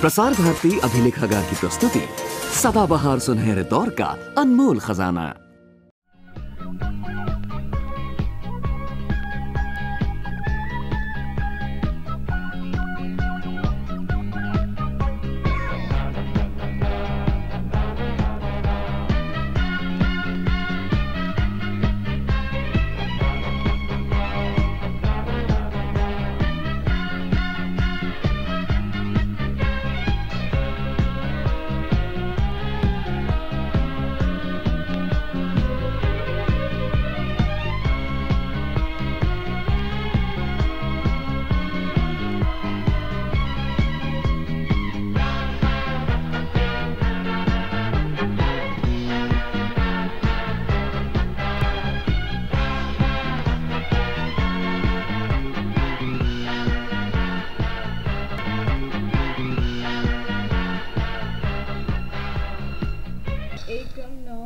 प्रसार भारती अभिलेखागार की प्रस्तुति सदाबहार सुनहरे दौर का अनमोल खजाना। एकम 9,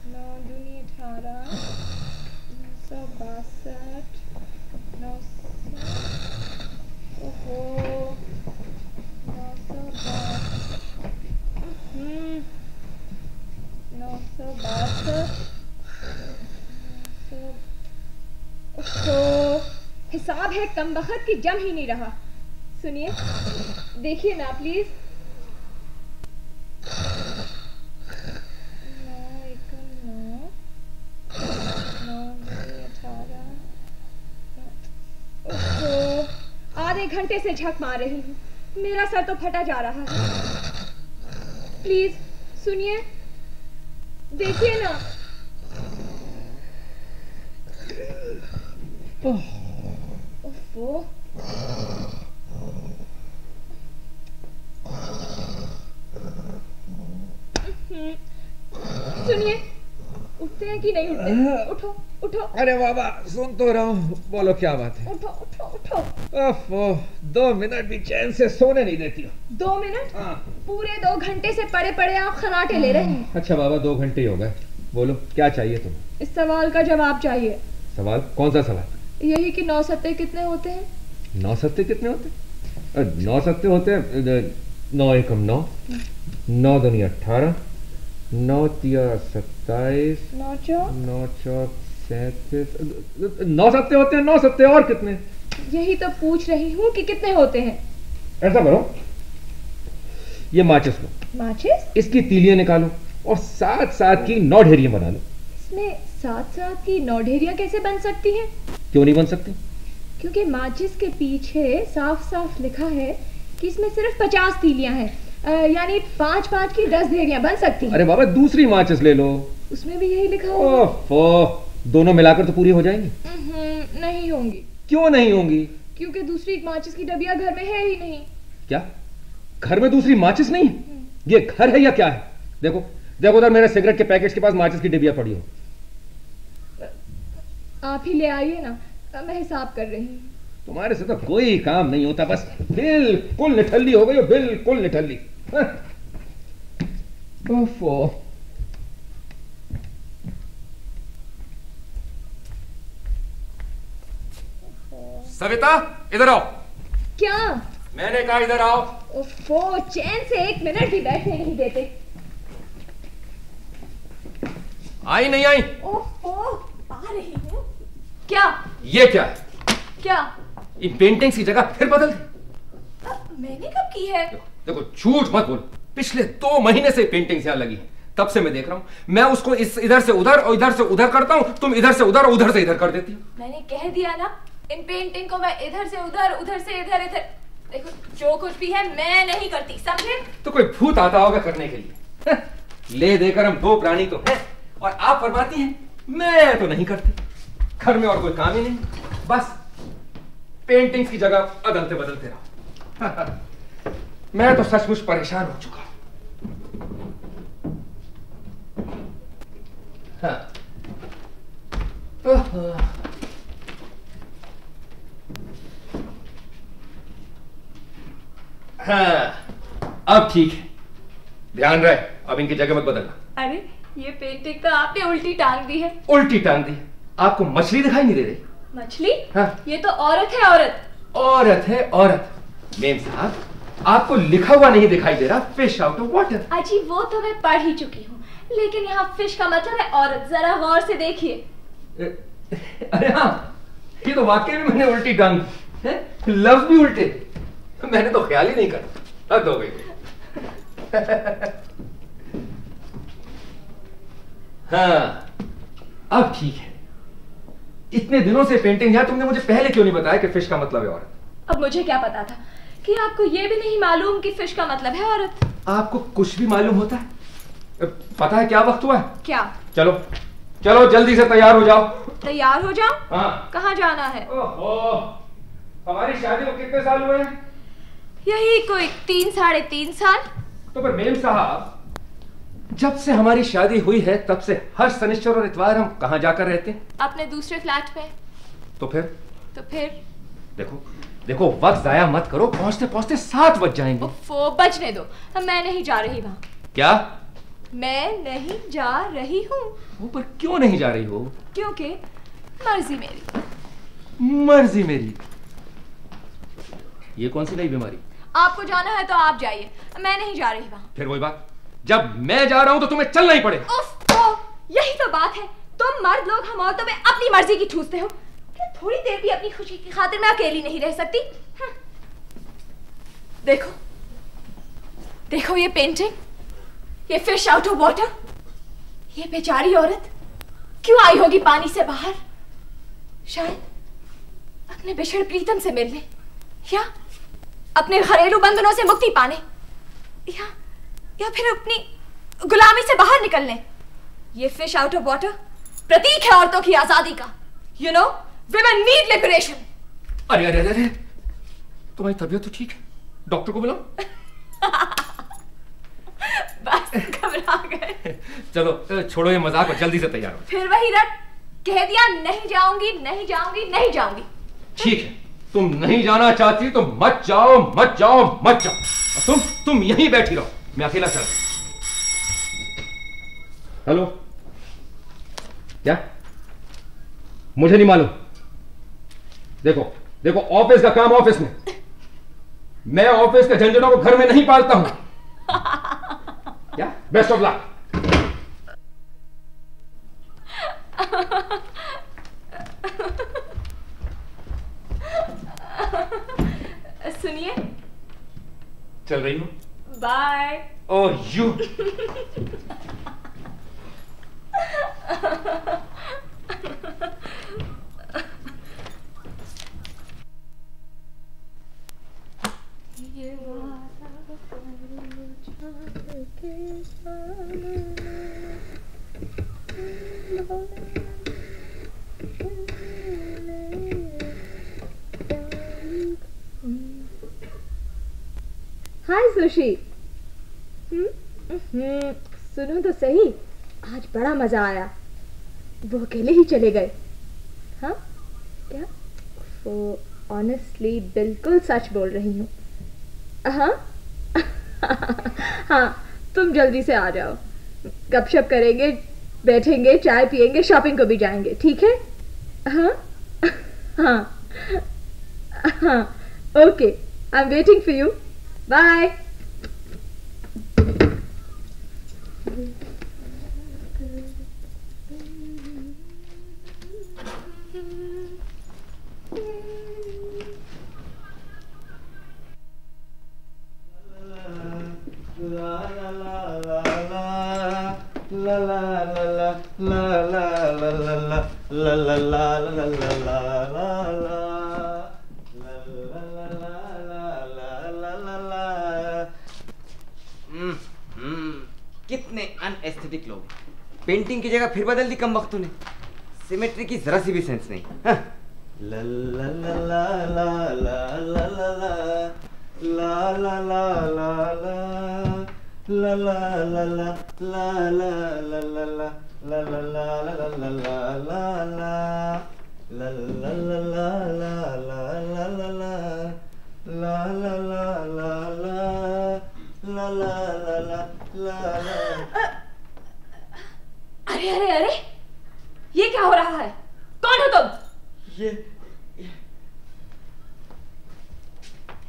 9 दूनी 18, 962, 900, ओहो 962, ओहो हिसाब है कम बखत की जम ही नहीं रहा। सुनिए देखिए ना प्लीज। 9, आधे घंटे से झक मार रही हूँ, मेरा सर तो फटा जा रहा है। प्लीज सुनिए देखिए ना। ओफो सुनिए उठते हैं कि नहीं उठते? उठो उठो। अरे बाबा सुन तो रहा हूँ, बोलो क्या बात है? उठो उठो उठो। ओफो 2 मिनट भी चैन से सोने नहीं देती हो। 2 मिनट? हाँ। पूरे 2 घंटे से पड़े पड़े आप खराटे ले रहे हैं। अच्छा बाबा 2 घंटे ही हो गए, बोलो क्या चाहिए तुम्हें? इस सवाल का जवाब चाहिए। सवाल? कौन सा सवाल? यही कि 9 सत्ते कितने होते हैं? 9 सत्ते कितने होते हैं? 9 सत्ते होते हैं 9 एकम 9, 9 दूनी 18, 9 तिया 27, 9 चौक 9 चौक 37। 9 सत्ते होते हैं। 9 सत्ते और कितने? यही तो पूछ रही हूँ कि कितने होते हैं। ऐसा करो, ये माचिस लो, माचिस? इसकी तीलियां निकालो और 7-7 की 9 ढेरियां बना लो। इसमें 7-7 की 9 ढेरियां कैसे बन सकती हैं? क्यों नहीं बन सकती? क्योंकि माचिस के पीछे साफ साफ लिखा है कि इसमें सिर्फ 50 तीलियां हैं, यानी 5-5 की 10 ढेरियां बन सकती हैं। अरे बाबा दूसरी माचिस ले लो, उसमें भी यही लिखा होगा। ओफो दोनों मिलाकर तो पूरी हो जाएंगी। नहीं होंगी। क्यों नहीं होंगी? क्योंकि दूसरी माचिस की डबिया घर में है ही नहीं। क्या घर में दूसरी माचिस नहीं? ये घर है या क्या है? देखो देखो उधर मेरे सिगरेट के पैकेट के पास माचिस की डिबिया पड़ी हो। आप ही ले आइए ना, मैं हिसाब कर रही हूँ। तुम्हारे से तो कोई काम नहीं होता, बस बिल्कुल निठल्ली हो गई हो, बिल्कुल निठल्ली। ओफो सविता इधर आओ। क्या? मैंने कहा इधर आओ। ओफो चैन से 1 मिनट भी बैठने नहीं देते। आई नहीं आई? ओफो आ रही हूँ। क्या? ये क्या है? क्या? इन पेंटिंग्स की जगह फिर बदल दी। मैंने कब की है? देखो झूठ मत बोल, पिछले 2 महीने से पेंटिंग्स यहाँ लगी है, तब से मैं देख रहा हूँ। मैं उसको इधर से उधर और इधर से उधर करता हूँ, तुम इधर से उधर और उधर से इधर कर देती हो। मैंने कह दिया ना, इन पेंटिंग को मैं इधर से उधर, उधर से इधर, इधर देखो जो कुछ भी है मैं नहीं करती, समझे? तो कोई भूत आता होगा करने के लिए। ले देकर हम 2 प्राणी तो हैं और आप फरमाती हैं मैं तो नहीं करती। घर में और कोई काम ही नहीं, बस पेंटिंग्स की जगह बदलते बदलते रहो। मैं तो सचमुच परेशान हो चुका हूं। हाँ। हाँ, अब ठीक है, ध्यान रहे, अब इनकी जगह मत बदलना। अरे ये पेंटिंग तो आपने उल्टी टांग दी है। उल्टी टांग दी? आपको मछली दिखाई नहीं दे रही? मछली? हाँ। ये तो औरत है, औरत। औरत है औरत। मेम साहब आपको लिखा हुआ नहीं दिखाई दे रहा, फिश आउट ऑफ वाटर। अजी वो तो मैं पढ़ ही चुकी हूँ, लेकिन यहाँ फिश का मतलब है औरत। जरा गौर से देखिए। अरे हाँ, ये तो वाकई में मैंने उल्टी टांग है, लफ्ज भी उल्टे। मैंने तो ख्याल ही नहीं करा। हद हो गई। हाँ, अब ठीक है। इतने दिनों से पेंटिंग है, तुमने मुझे पहले क्यों नहीं बताया कि फिश का मतलब है औरत? अब मुझे क्या पता था कि आपको ये भी नहीं मालूम कि फिश का मतलब है औरत। आपको कुछ भी मालूम होता है? पता है क्या वक्त हुआ है? क्या? चलो चलो जल्दी से तैयार हो जाओ। तैयार हो जाओ? हाँ। कहाँ जाना है? ओहो, हमारी शादी को कितने साल हुए हैं? यही कोई 3 साढ़े 3 साल। तो पर मेम साहब, जब से हमारी शादी हुई है तब से हर शनिश्चर और इतवार हम कहाँ जाकर रहते हैं? अपने दूसरे फ्लैट में। तो फिर देखो देखो, वक्त जाया मत करो, पहुंचते पहुंचते 7 बज जाएंगे। वो बजने दो, मैं नहीं जा रही वहां। क्या? मैं नहीं जा रही हूँ। वो पर क्यों नहीं जा रही हो? क्योंकि मर्जी मेरी। मर्जी मेरी? ये कौन सी नई बीमारी? आपको जाना है तो आप जाइए, मैं नहीं जा रही वहां। फिर वही बात, जब मैं जा रहा हूं तो तुम्हें चलना ही पड़ेगा। यही तो बात है, तुम मर्द लोग हम औरतों में अपनी मर्जी की ठूसते हो। थोड़ी देर भी अपनी खुशी की खातिर मैं अकेली नहीं रह सकती। देखो देखो ये पेंटिंग, ये फिश आउट ऑफ वाटर। ये बेचारी औरत क्यों आई होगी पानी से बाहर? शायद अपने बिछड़ प्रीतम से मिलने, या अपने घरेलू बंधनों से मुक्ति पाने, या फिर अपनी गुलामी से बाहर निकलने। ये फिश आउट ऑफ वाटर प्रतीक है औरतों की आजादी का। You know, women need liberation। अरे अरे अरे, तुम्हारी तबीयत तो ठीक है? डॉक्टर को बुलाओ। बस घबरा गए। चलो छोड़ो ये मजाक और जल्दी से तैयार हो। फिर वही रट, कह दिया नहीं जाऊंगी नहीं जाऊंगी नहीं जाऊंगी। ठीक है, तुम नहीं जाना चाहती तो मत जाओ मत जाओ मत जाओ। तुम यहीं बैठी रहो, मैं अकेला चल। हेलो, क्या? मुझे नहीं मालूम। देखो देखो, ऑफिस का काम ऑफिस में, मैं ऑफिस के झंझटों को घर में नहीं पालता हूं। क्या? Best of luck. सुनिए, चल रही हूं। Bye. Oh you. Hi Sushi. सुनो तो सही, आज बड़ा मजा आया। वो अकेले ही चले गए? हाँ क्या? वो ऑनेस्टली बिल्कुल सच बोल रही हूँ। हाँ हाँ, तुम जल्दी से आ जाओ, गपशप करेंगे, बैठेंगे, चाय पिएंगे, शॉपिंग को भी जाएंगे, ठीक है? हाँ हाँ हाँ, okay, I am waiting for you. Bye. कितने अनएस्थेटिक लोग, पेंटिंग की जगह फिर बदल दी कम वक्तों ने। सिमेट्री की जरा सी भी सेंस नहीं। ला ला ला ला ला ला ला ला ला ला ला ला ला ला ला। अरे अरे अरे, ये क्या हो रहा है? कौन हो तुम? ये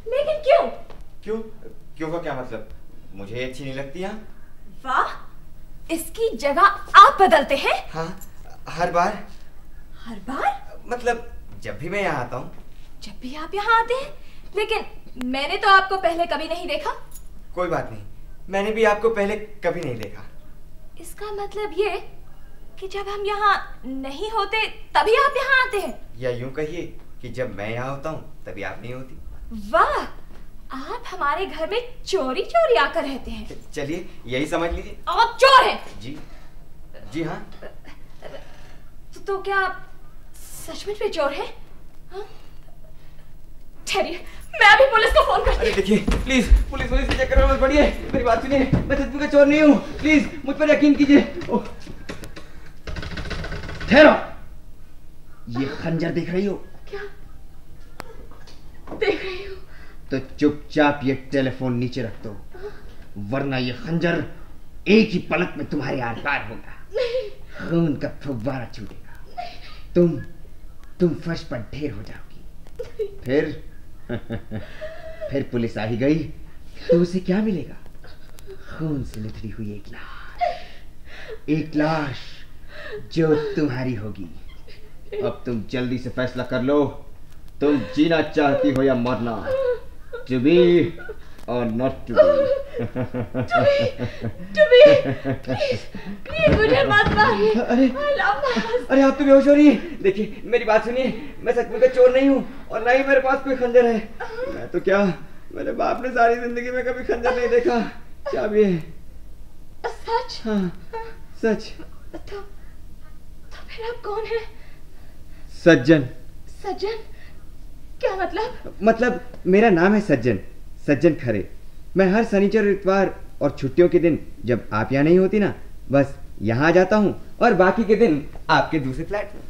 लेकिन क्यों? क्यों? क्यों का क्या मतलब? मुझे अच्छी नहीं लगती यहाँ। वाह, इसकी जगह आप बदलते हैं? हाँ, हर बार। हर बार? मतलब जब भी मैं यहाँ आता हूँ। जब भी आप यहाँ आते हैं? लेकिन मैंने तो आपको पहले कभी नहीं देखा। कोई बात नहीं, मैंने भी आपको पहले कभी नहीं देखा। इसका मतलब ये कि जब हम यहाँ नहीं होते तभी आप यहाँ आते हैं? या यूं कहिए कि जब मैं यहाँ होता हूँ तभी आप नहीं होती। वाह, आप हमारे घर में चोरी चोरी आकर रहते हैं। चलिए यही समझ लीजिए। आप चोर हैं? जी जी हाँ। तो क्या आप सचमुच में चोर हैं? हाँ? ठहरिए, मैं अभी पुलिस को फोन करती हूँ। अरे देखिए, प्लीज पुलिस के चक्कर में मत पड़िए। मेरी बात सुनिए, मैं सच में चोर नहीं हूँ। प्लीज मुझ पर यकीन कीजिए। ठहरो, ये खंजर देख रही हो? क्या देख रही हो? तो चुपचाप ये टेलीफोन नीचे रख दो, वरना ये खंजर एक ही पलक में तुम्हारे आर पार होगा। खून का फव्वारा छूटेगा। तुम फर्श पर ढेर हो जाओगी। फिर पुलिस आ ही गई तो उसे क्या मिलेगा? खून से लिथड़ी हुई एक लाश जो तुम्हारी होगी। अब तुम जल्दी से फैसला कर लो, तुम जीना चाहती हो या मरना? टू बी और not to be? To be. Please मुझे मत मारिए। अरे आप तो बेहोश हो रही हैं। देखिए मेरी बात सुनिए, मैं सच में चोर नहीं हूँ और ना ही मेरे पास कोई खंजर है। मैं तो क्या, मेरे बाप ने सारी जिंदगी में कभी खंजर नहीं देखा। क्या भी है? सच? हाँ सच। तो फिर आप कौन हैं? सज्जन। सज्जन? क्या मतलब? मतलब मेरा नाम है सज्जन खरे। मैं हर शनिचर इतवार और छुट्टियों के दिन जब आप यहाँ नहीं होती ना, बस यहाँ आ जाता हूँ और बाकी के दिन आपके दूसरे फ्लैट में।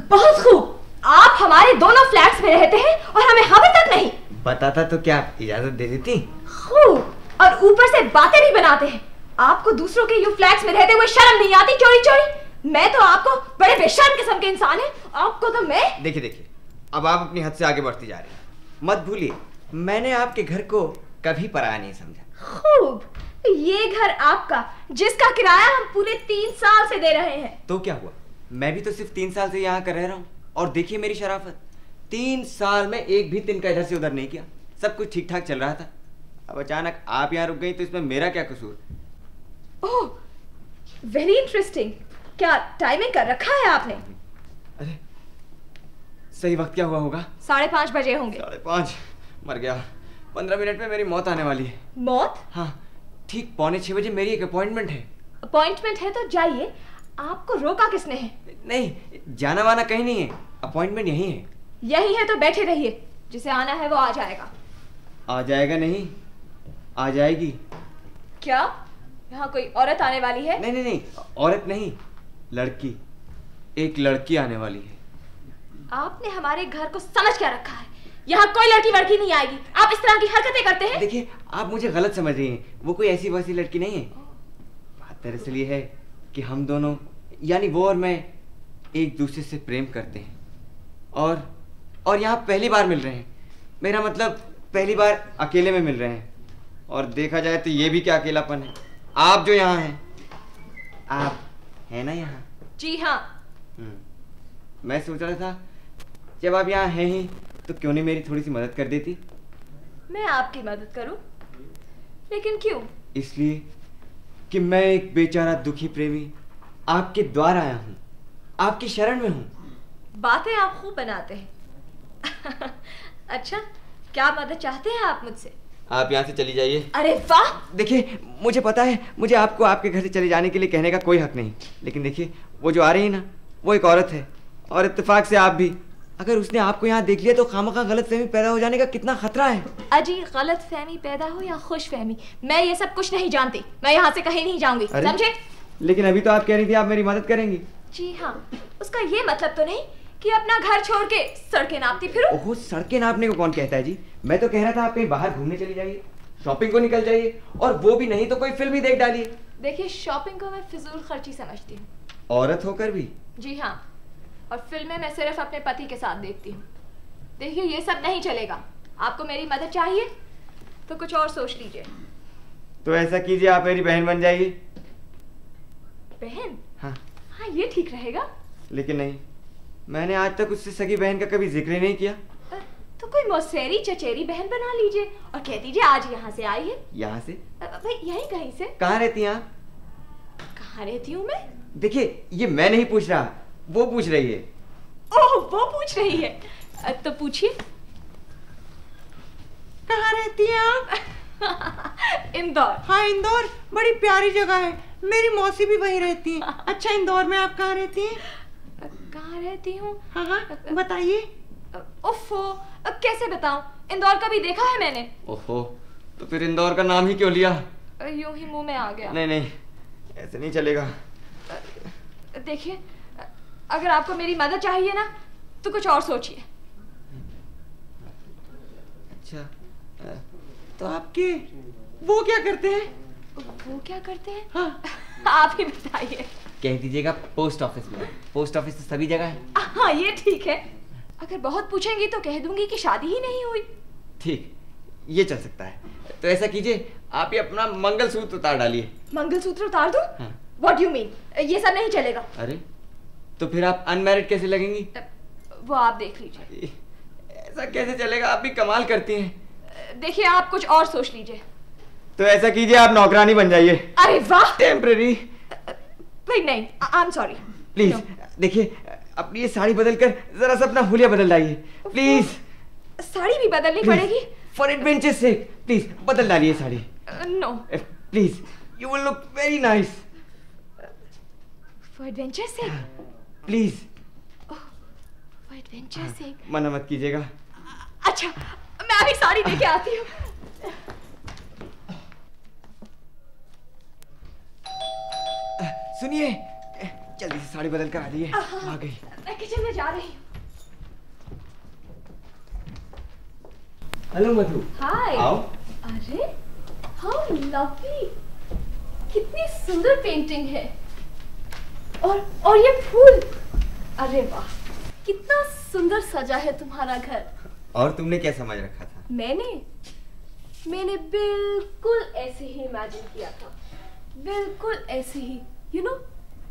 बहुत खूब, आप हमारे दोनों फ्लैट्स में रहते हैं और हमें खबर तक नहीं। बताता तो क्या इजाजत दे देती? खूब, और ऊपर से बातें भी बनाते हैं। आपको दूसरों के यू फ्लैट्स में रहते हुए शर्म नहीं आती चोरी चोरी? मैं तो आपको बड़े बेशर्म किस्म के इंसान है, आपको तो मैं। देखिए अब आप अपनी हद से आगे बढ़ती जा रही हैं। मत भूलिए, मैंने आपके घर को कभी पराया नहीं समझा। खूब, ये घर आपका जिसका किराया हम पूरे 3 साल से दे रहे हैं। तो क्या हुआ, मैं भी तो सिर्फ 3 साल से यहाँ कर रह रहा हूँ और देखिए मेरी शराफत। 3 साल में एक भी दिन का इधर से उधर नहीं किया, सब कुछ ठीक ठाक चल रहा था। अब अचानक आप यहाँ रुक गई तो इसमें मेरा क्या कसूर? ओह, वेरी इंटरेस्टिंग। क्या टाइमिंग कर रखा है आपने? अरे सही वक्त क्या हुआ होगा? 5:30 बजे होंगे। 5:30? मर गया। 15 मिनट में मेरी मौत आने वाली है। मौत? हाँ, ठीक 5:45 बजे मेरी एक अपॉइंटमेंट है। अपॉइंटमेंट है तो जाइए, आपको रोका किसने है? नहीं, जाना वाना कहीं नहीं है, अपॉइंटमेंट यही है। यही है तो बैठे रहिए, जिसे आना है वो आ जाएगा। आ जाएगा नहीं, आ जाएगी। क्या यहाँ कोई औरत आने वाली है? नहीं, औरत नहीं, लड़की। एक लड़की आने वाली है। आपने हमारे घर को समझ क्या रखा है? यहाँ कोई लड़की वड़की नहीं आएगी। आप इस तरह की हरकतें करते हैं। देखिए आप मुझे गलत समझ रही हैं, वो कोई ऐसी वैसी लड़की नहीं है। बात दरअसल ये है कि हम दोनों, यानी वो और मैं, एक दूसरे से प्रेम करते हैं और यहाँ पहली बार मिल रहे हैं। मेरा मतलब पहली बार अकेले में मिल रहे हैं। और देखा जाए तो ये भी क्या अकेलापन है। आप जो यहाँ हैं, आप है ना यहाँ? जी हाँ। मैं सोच रहा था जब आप यहाँ हैं ही तो क्यों नहीं मेरी थोड़ी सी मदद कर देती? मैं आपकी मदद करूं? लेकिन क्यों? इसलिए कि मैं एक बेचारा दुखी प्रेमी आपके द्वार आया हूँ, आपकी शरण में हूँ। बातें आप खूब बनाते हैं। अच्छा, क्या मदद चाहते हैं आप मुझसे? आप यहाँ से चली जाइए। अरे वाह! देखिए मुझे पता है, मुझे आपको आपके घर से चले जाने के लिए कहने का कोई हक नहीं, लेकिन देखिए वो जो आ रही है ना, वो एक औरत है और इत्तेफाक से आप भी। अगर उसने आपको यहाँ देख लिया तो खामखा गलतफहमी पैदा हो जाने का कितना खतरा है। अजी, गलतफहमी पैदा हो या खुशफहमी, मैं ये सब कुछ नहीं जानती। मैं यहाँ से कहीं नहीं जाऊंगी, समझे? लेकिन अभी तो आप कह रही थी आप मेरी मदद करेंगी। जी हाँ, उसका ये मतलब तो नहीं कि अपना घर छोड़ के सड़कें नापती फिरूं। ओहो, सड़कें नापने को कौन कहता है जी? मैं तो कह रहा था आप कहीं बाहर घूमने चली जाइए, शॉपिंग को निकल जाइए, और वो भी नहीं तो कोई फिल्म ही देख डालिए। देखिए, शॉपिंग को मैं फिजूल खर्ची समझती हूँ। औरत होकर भी? जी हाँ, और फिल्में मैं सिर्फ अपने पति के साथ देखती हूँ। देखिए, ये सब नहीं चलेगा। आपको मेरी मदद चाहिए तो कुछ और सोच लीजिए। तो ऐसा कीजिए, आप मेरी बहन बन जाइए। बहन? हाँ हाँ, ये ठीक रहेगा। लेकिन नहीं, मैंने आज तक उससे सगी बहन का कभी जिक्र ही नहीं किया। तो कोई मौसेरी चचेरी बहन बना लीजिए और कह दीजिए आज यहाँ से आई है। यहाँ से? भाई यहीं कहीं से। कहाँ रहती हैं आप? कहाँ रहती हूँ मैं? देखिए, ये मैं नहीं पूछ रहा, वो पूछ रही है। ओह, वो पूछ रही है। तो पूछिए। कहाँ रहती हैं आप? इंदौर। हाँ, इंदौर बड़ी प्यारी जगह है, मेरी मौसी भी वहीं रहती है। अच्छा, इंदौर में आप कहाँ रहती हैं? कहाँ रहती हूँ? हाँ हाँ, बताइए। ओफो, कैसे बताऊं? इंदौर कभी देखा है मैंने। ओहो, तो फिर इंदौर का नाम ही क्यों लिया? यूं ही मुंह में आ गया। नहीं नहीं, ऐसे नहीं चलेगा। देखिए, अगर आपको मेरी मदद चाहिए ना तो कुछ और सोचिए। अच्छा, तो आपके वो क्या करते हैं? वो क्या करते हैं? हाँ, आप ही बताइए। कह दीजिएगा पोस्ट ऑफिस में। पोस्ट ऑफिस तो सभी जगह है। हाँ, ये ठीक है। अगर बहुत पूछेंगी तो कह दूंगी कि शादी ही नहीं हुई। ठीक, ये चल सकता है। तो ऐसा कीजिए, आप ये अपना मंगलसूत्र उतार डालिए। मंगलसूत्र उतार दूं? हाँ। What do you mean? ये सब नहीं चलेगा। अरे, तो फिर आप अनमैरिड कैसे लगेंगी? वो आप देख लीजिए। ऐसा कैसे चलेगा? आप भी कमाल करती हैं। देखिए, आप कुछ और सोच लीजिए। तो ऐसा कीजिए, आप नौकरानी बन जाइए। अरे वाह! टेम्परेरी। भाई नहीं, आई एम सॉरी। प्लीज देखिए, अपनी ये साड़ी बदल कर जरा सा अपना हुलिया बदल डालिए प्लीज। साड़ी भी बदलनी पड़ेगी? फॉर एडवेंचर से प्लीज बदल डालिए sari. No please, you will look very nice. For adventure से? प्लीज। फॉर एडवेंचर से? मना मत कीजिएगा। अच्छा, मैं अभी साड़ी लेके आती हूँ। सुनिए, जल्दी से साड़ी बदल कर आ जाइए। आ गई। मैं किचन में जा रही हूँ। हेलो मधु। हाय। आओ। अरे, हाउ लवली! कितनी सुंदर पेंटिंग है। और ये फूल, अरे वाह, कितना सुंदर सजा है तुम्हारा घर। और तुमने क्या समझ रखा था? मैंने बिल्कुल ऐसे ही इमेजिन किया था, बिल्कुल ऐसे ही। यू नो,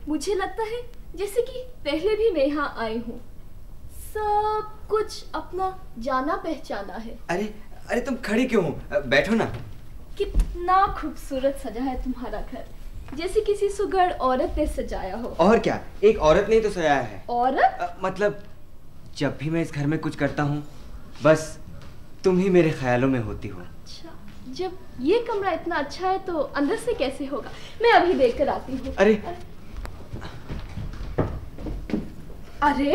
मुझे लगता है जैसे कि पहले भी मैं यहाँ आई हूँ। सब कुछ अपना जाना पहचाना है। अरे अरे, तुम खड़ी क्यों हो? बैठो ना। कितना खूबसूरत सजा है तुम्हारा घर, जैसे किसी सुघड़ औरत ने सजाया हो। और क्या, एक औरत ने तो सजाया है। औरत? मतलब जब भी मैं इस घर में कुछ करता हूँ, बस तुम ही मेरे ख्यालों में होती हो। अच्छा, जब ये कमरा इतना अच्छा है तो अंदर से कैसे होगा? मैं अभी देख कर आती हूँ। अरे अरे,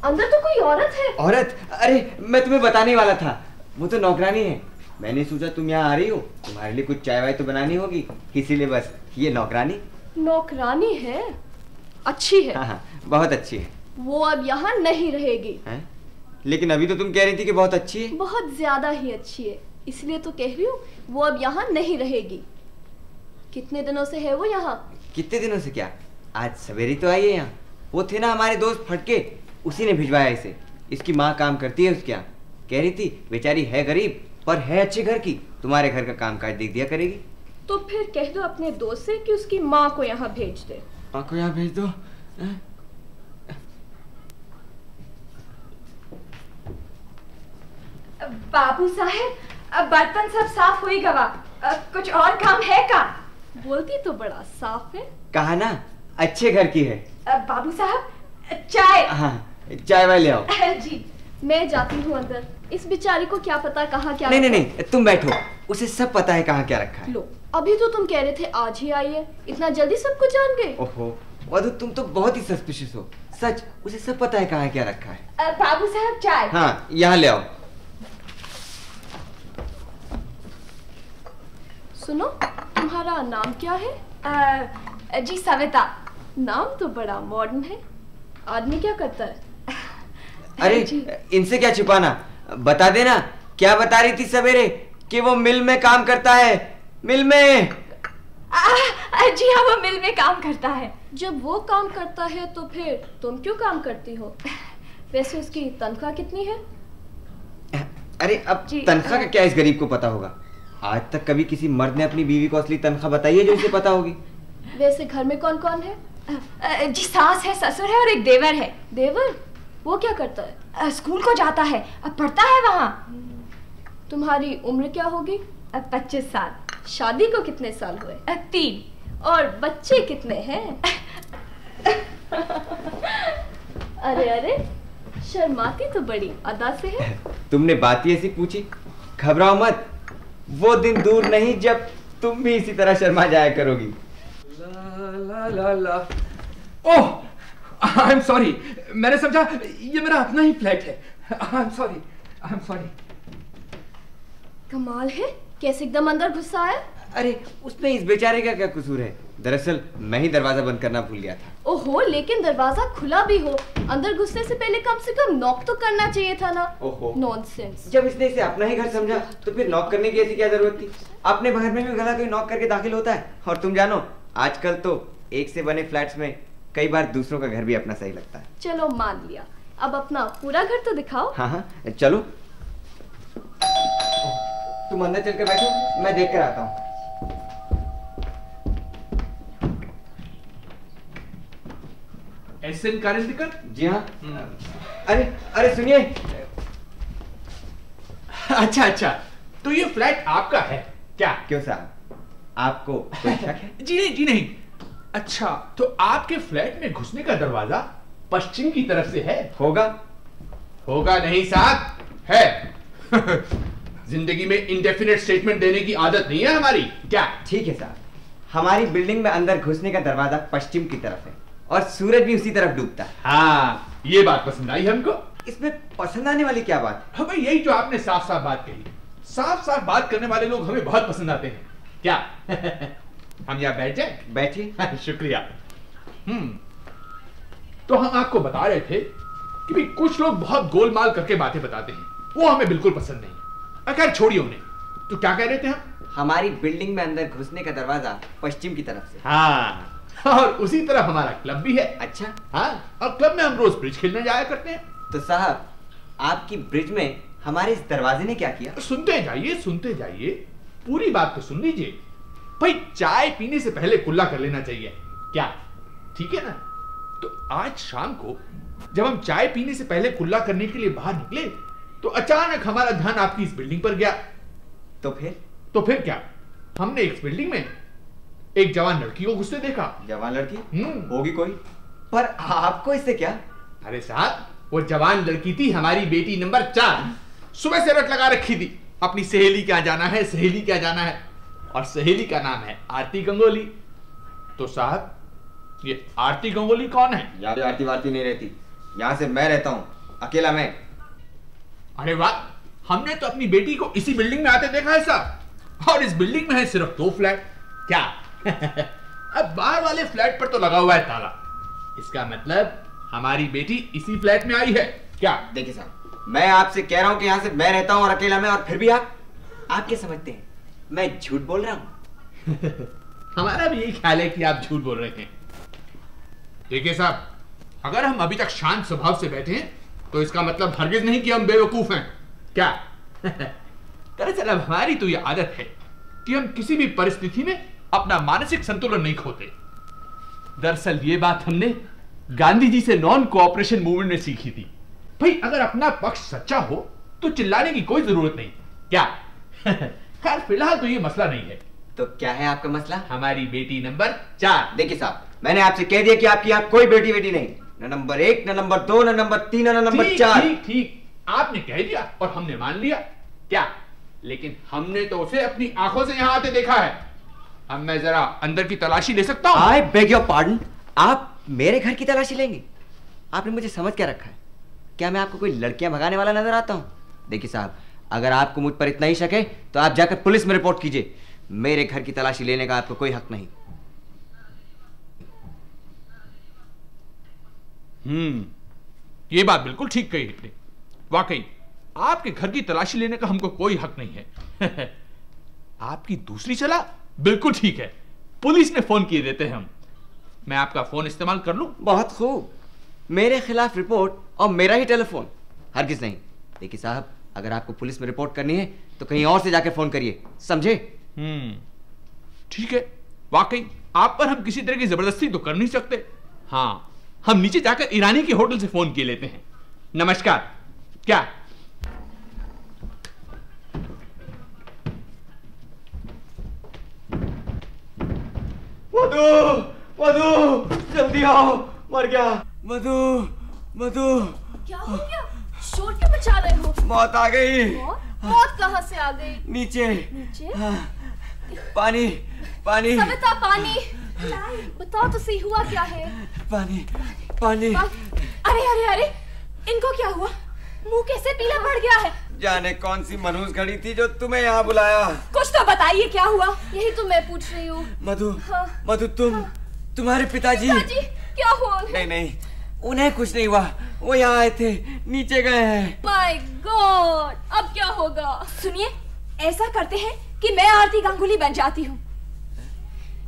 अंदर तो कोई औरत है। औरत? अरे मैं तुम्हें बताने वाला था, वो तो नौकरानी है। मैंने सोचा तुम यहाँ आ रही हो, तुम्हारे लिए कुछ चाय वाय तो बनानी होगी, इसीलिए बस ये नौकरानी। नौकरानी है? अच्छी है। हाँ, बहुत अच्छी है। वो अब यहाँ नहीं रहेगी। हैं? लेकिन अभी तो तुम कह रही थी कि बहुत अच्छी है। बहुत ज्यादा ही अच्छी है, इसलिए तो कह रही हूँ वो अब यहाँ नहीं रहेगी। कितने दिनों से है वो यहाँ? कितने दिनों से क्या, आज सवेरे तो आई है यहाँ। वो थे ना हमारे दोस्त फटके, उसी ने भिजवाया इसे। इसकी माँ काम करती है उसके यहाँ। कह रही थी बेचारी है गरीब पर है अच्छे घर की, तुम्हारे घर का काम काज देख दिया करेगी। तो फिर कह दो अपने दोस्त से कि उसकी माँ को यहाँ भेज दे। माँ को यहाँ भेज दो? बाबू साहब, अब बर्तन सब साफ हुई गवा, कुछ और काम है का? बोलती तो बड़ा साफ है। कहा ना अच्छे घर की है। बाबू साहब, चाय। हाँ, चाय वाय ले आओ। जी, मैं जाती हूँ अंदर। इस बेचारी को क्या पता कहाँ क्या। नहीं नहीं नहीं, तुम बैठो, उसे सब पता है कहाँ क्या रखा है। लो, अभी तो तुम कह रहे थे आज ही आई है, इतना जल्दी सब कुछ जान गए? ओहो मधु, तुम तो बहुत ही सस्पिशियस हो। सच, उसे सब पता है कहाँ क्या रखा है। बाबू साहब, चाय। हाँ, यहाँ ले आओ। सुनो, तुम्हारा नाम क्या है? जी सविता। नाम तो बड़ा मॉडर्न है। आदमी क्या करता है? अरे इनसे क्या छुपाना, बता देना। क्या बता रही थी सवेरे कि वो मिल में काम करता है। मिल में? जी हाँ, वो मिल में काम करता है। जब वो काम करता है तो फिर तुम क्यों काम करती हो? वैसे उसकी तनख्वाह कितनी है? अरे अब जी, तनख्वाह का क्या इस गरीब को पता होगा? आज तक कभी किसी मर्द ने अपनी बीवी को असली तनख्वाह बताई है जो इसे पता होगी? वैसे घर में कौन कौन है? जी सास है, ससुर है और एक देवर है। देवर? वो क्या करता है? स्कूल को जाता है, पढ़ता है वहाँ। तुम्हारी उम्र क्या होगी? 25 साल। शादी को कितने साल हुए? 3। और बच्चे कितने हैं? अरे अरे, शर्माती तो बड़ी अदा से है। तुमने बात ही ऐसी पूछी। घबराओ मत, वो दिन दूर नहीं जब तुम भी इसी तरह शर्मा जाया करोगी। ला ला ला ला। ओह, आई एम सॉरी, मैंने समझा ये मेरा अपना ही फ्लैट है। I am sorry, I am sorry. कमाल है, कैसे एकदम अंदर गुस्सा आया? अरे उसमें इस बेचारे का क्या कसूर है? दरअसल मैं ही दरवाजा बंद करना भूल गया था। ओहो, लेकिन दरवाजा खुला भी हो, अंदर घुसने से पहले कम से कम नॉक तो करना चाहिए था ना। ओहो, नॉनसेंस। जब इसने इसे अपना ही घर समझा तो फिर नॉक करने की ऐसी क्या जरूरत थी? अपने घर में भी गला कोई नॉक करके दाखिल होता है। और तुम जानो, आजकल तो एक से बने फ्लैट्स में कई बार दूसरों का घर भी अपना सही लगता है। चलो मान लिया, अब अपना पूरा घर तो दिखाओ। हाँ हाँ चलो, तुम अंदर चल कर बैठो, मैं देख कर आता हूँ। एसएन कारिंदकर? जी हाँ। अरे अरे सुनिए। अच्छा अच्छा, तो ये फ्लैट आपका है क्या? क्यों साहब, आपको कोई शक है? जी नहीं। अच्छा, तो आपके फ्लैट में घुसने का दरवाजा पश्चिम की तरफ से है? होगा नहीं साहब, है। जिंदगी में इंडेफिनेट स्टेटमेंट देने की आदत नहीं है हमारी क्या? ठीक है साहब, हमारी बिल्डिंग में अंदर घुसने का दरवाजा पश्चिम की तरफ है और सूरज भी उसी तरफ डूबता है। हाँ, ये बात पसंद आई हमको। इसमें पसंद आने वाली क्या बात? हाँ भाई, यही जो आपने साफ साफ बात कही। साफ साफ बात करने वाले लोग हमें बहुत पसंद आते हैं क्या? हम यहाँ बैठ जाए? बैठिए। शुक्रिया। तो हम आपको बता रहे थे कि भी कुछ लोग बहुत गोलमाल करके बातें बताते हैं, वो हमें बिल्कुल पसंद नहीं। खैर छोड़िए उन्हें। तो क्या कह रहे थे हम? हमारी बिल्डिंग में अंदर घुसने का दरवाजा पश्चिम की तरफ से। हाँ, और उसी तरफ हमारा क्लब भी है। अच्छा। हाँ, और क्लब में हम रोज ब्रिज खेलने जाया करते हैं। तो साहब, आपकी ब्रिज में हमारे इस दरवाजे ने क्या किया? सुनते जाइए, पूरी बात तो सुन लीजिए। भाई, चाय पीने से पहले कुल्ला कर लेना चाहिए क्या? ठीक है ना? तो आज शाम को जब हम चाय पीने से पहले कुल्ला करने के लिए बाहर निकले तो अचानक हमारा ध्यान आपकी इस बिल्डिंग पर गया। तो फिर क्या? हमने इस बिल्डिंग में एक जवान लड़की को घुसते देखा। जवान लड़की? होगी कोई, पर आपको इससे क्या? अरे साहब, वो जवान लड़की थी हमारी बेटी नंबर 4। सुबह से रट लगा रखी थी, अपनी सहेली क्या जाना है, और सहेली का नाम है आरती गंगोली। तो साहब, ये आरती गंगोली कौन है? यहाँ पे आरती वारती नहीं रहती, यहाँ से मैं रहता हूँ, अकेला मैं। अरे वाह, हमने तो अपनी बेटी को इसी बिल्डिंग में आते देखा है साहब, और इस बिल्डिंग में है सिर्फ 2 फ्लैट क्या? अब बाहर वाले फ्लैट पर तो लगा हुआ है ताला, इसका मतलब हमारी बेटी इसी फ्लैट में आई है क्या? देखिए साहब, मैं आपसे कह रहा हूं कि यहाँ से मैं रहता हूँ और अकेला मैं, और फिर भी आप क्या समझते हैं मैं झूठ बोल रहा हूँ? हमारा भी यही ख्याल है कि आप झूठ बोल रहे हैं। देखिए साहब, अगर हम अभी तक शांत स्वभाव से बैठे हैं तो इसका मतलब हरगिज नहीं कि हम बेवकूफ हैं क्या? दरअसल अब हमारी तो यह आदत है कि हम किसी भी परिस्थिति में अपना मानसिक संतुलन नहीं खोते। दरअसल ये बात हमने गांधी जी से नॉन कोऑपरेशन मूवमेंट में सीखी थी। भाई, अगर अपना पक्ष सच्चा हो तो चिल्लाने की कोई जरूरत नहीं क्या? खैर फिलहाल तो ये मसला नहीं है। तो क्या है आपका मसला? हमारी बेटी नंबर 4। देखिए साहब, मैंने आपसे कह दिया कि आपकी यहाँ कोई बेटी नहीं, न नंबर 1, न नंबर 2, न नंबर 3, न नंबर 4। ठीक, आपने कह दिया और हमने मान लिया क्या? लेकिन हमने तो उसे अपनी आंखों से यहाँ आते देखा है। अब मैं जरा अंदर की तलाशी ले सकता हूँ? आई बेग योर पार्डन, आप मेरे घर की तलाशी लेंगे? आपने मुझे समझ क्या रखा है? क्या मैं आपको कोई लड़कियां भगाने वाला नजर आता हूँ? देखिए साहब, अगर आपको मुझ पर इतना ही शक है तो आप जाकर पुलिस में रिपोर्ट कीजिए। मेरे घर की तलाशी लेने का आपको कोई हक नहीं। ये बात बिल्कुल ठीक कही आपने। वाकई आपके घर की तलाशी लेने का हमको कोई हक नहीं है। आपकी दूसरी सलाह बिल्कुल ठीक है, पुलिस में फोन किए देते हैं हम। मैं आपका फोन इस्तेमाल कर लूं? बहुत खूब, मेरे खिलाफ रिपोर्ट और मेरा ही टेलीफोन, हरगिज नहीं। देखिए साहब, अगर आपको पुलिस में रिपोर्ट करनी है तो कहीं और से जाके फोन करिए, समझे? ठीक है, वाकई आप पर हम किसी तरह की जबरदस्ती तो कर नहीं सकते। हाँ, हम नीचे जाकर ईरानी के होटल से फोन किए लेते हैं। नमस्कार। क्या? मधु, मधु, जल्दी आओ, मर गया। मधु, मधु, क्या हो गया? शोर क्यों मचा रहे हो? मौत आ गई। मौत कहाँ से आ गई? नीचे। नीचे? हाँ, पानी, पानी। सविता, पानी। बताओ तो सही, हुआ क्या है? पानी, पानी। अरे अरे अरे, इनको क्या हुआ? मुंह कैसे पीला पड़ गया है? जाने कौन सी मनहूस घड़ी थी जो तुम्हें यहाँ बुलाया। कुछ तो बताइए, क्या हुआ? यही तो मैं पूछ रही हूँ। मधु, हाँ। मधु, तुम्हारे पिताजी। पिताजी क्या हुआ? नहीं नहीं, उन्हें कुछ नहीं हुआ, वो यहाँ आए थे, नीचे गए हैं। माय गॉड, अब क्या होगा? सुनिए, ऐसा करते हैं कि मैं आरती गांगुली बन जाती हूँ।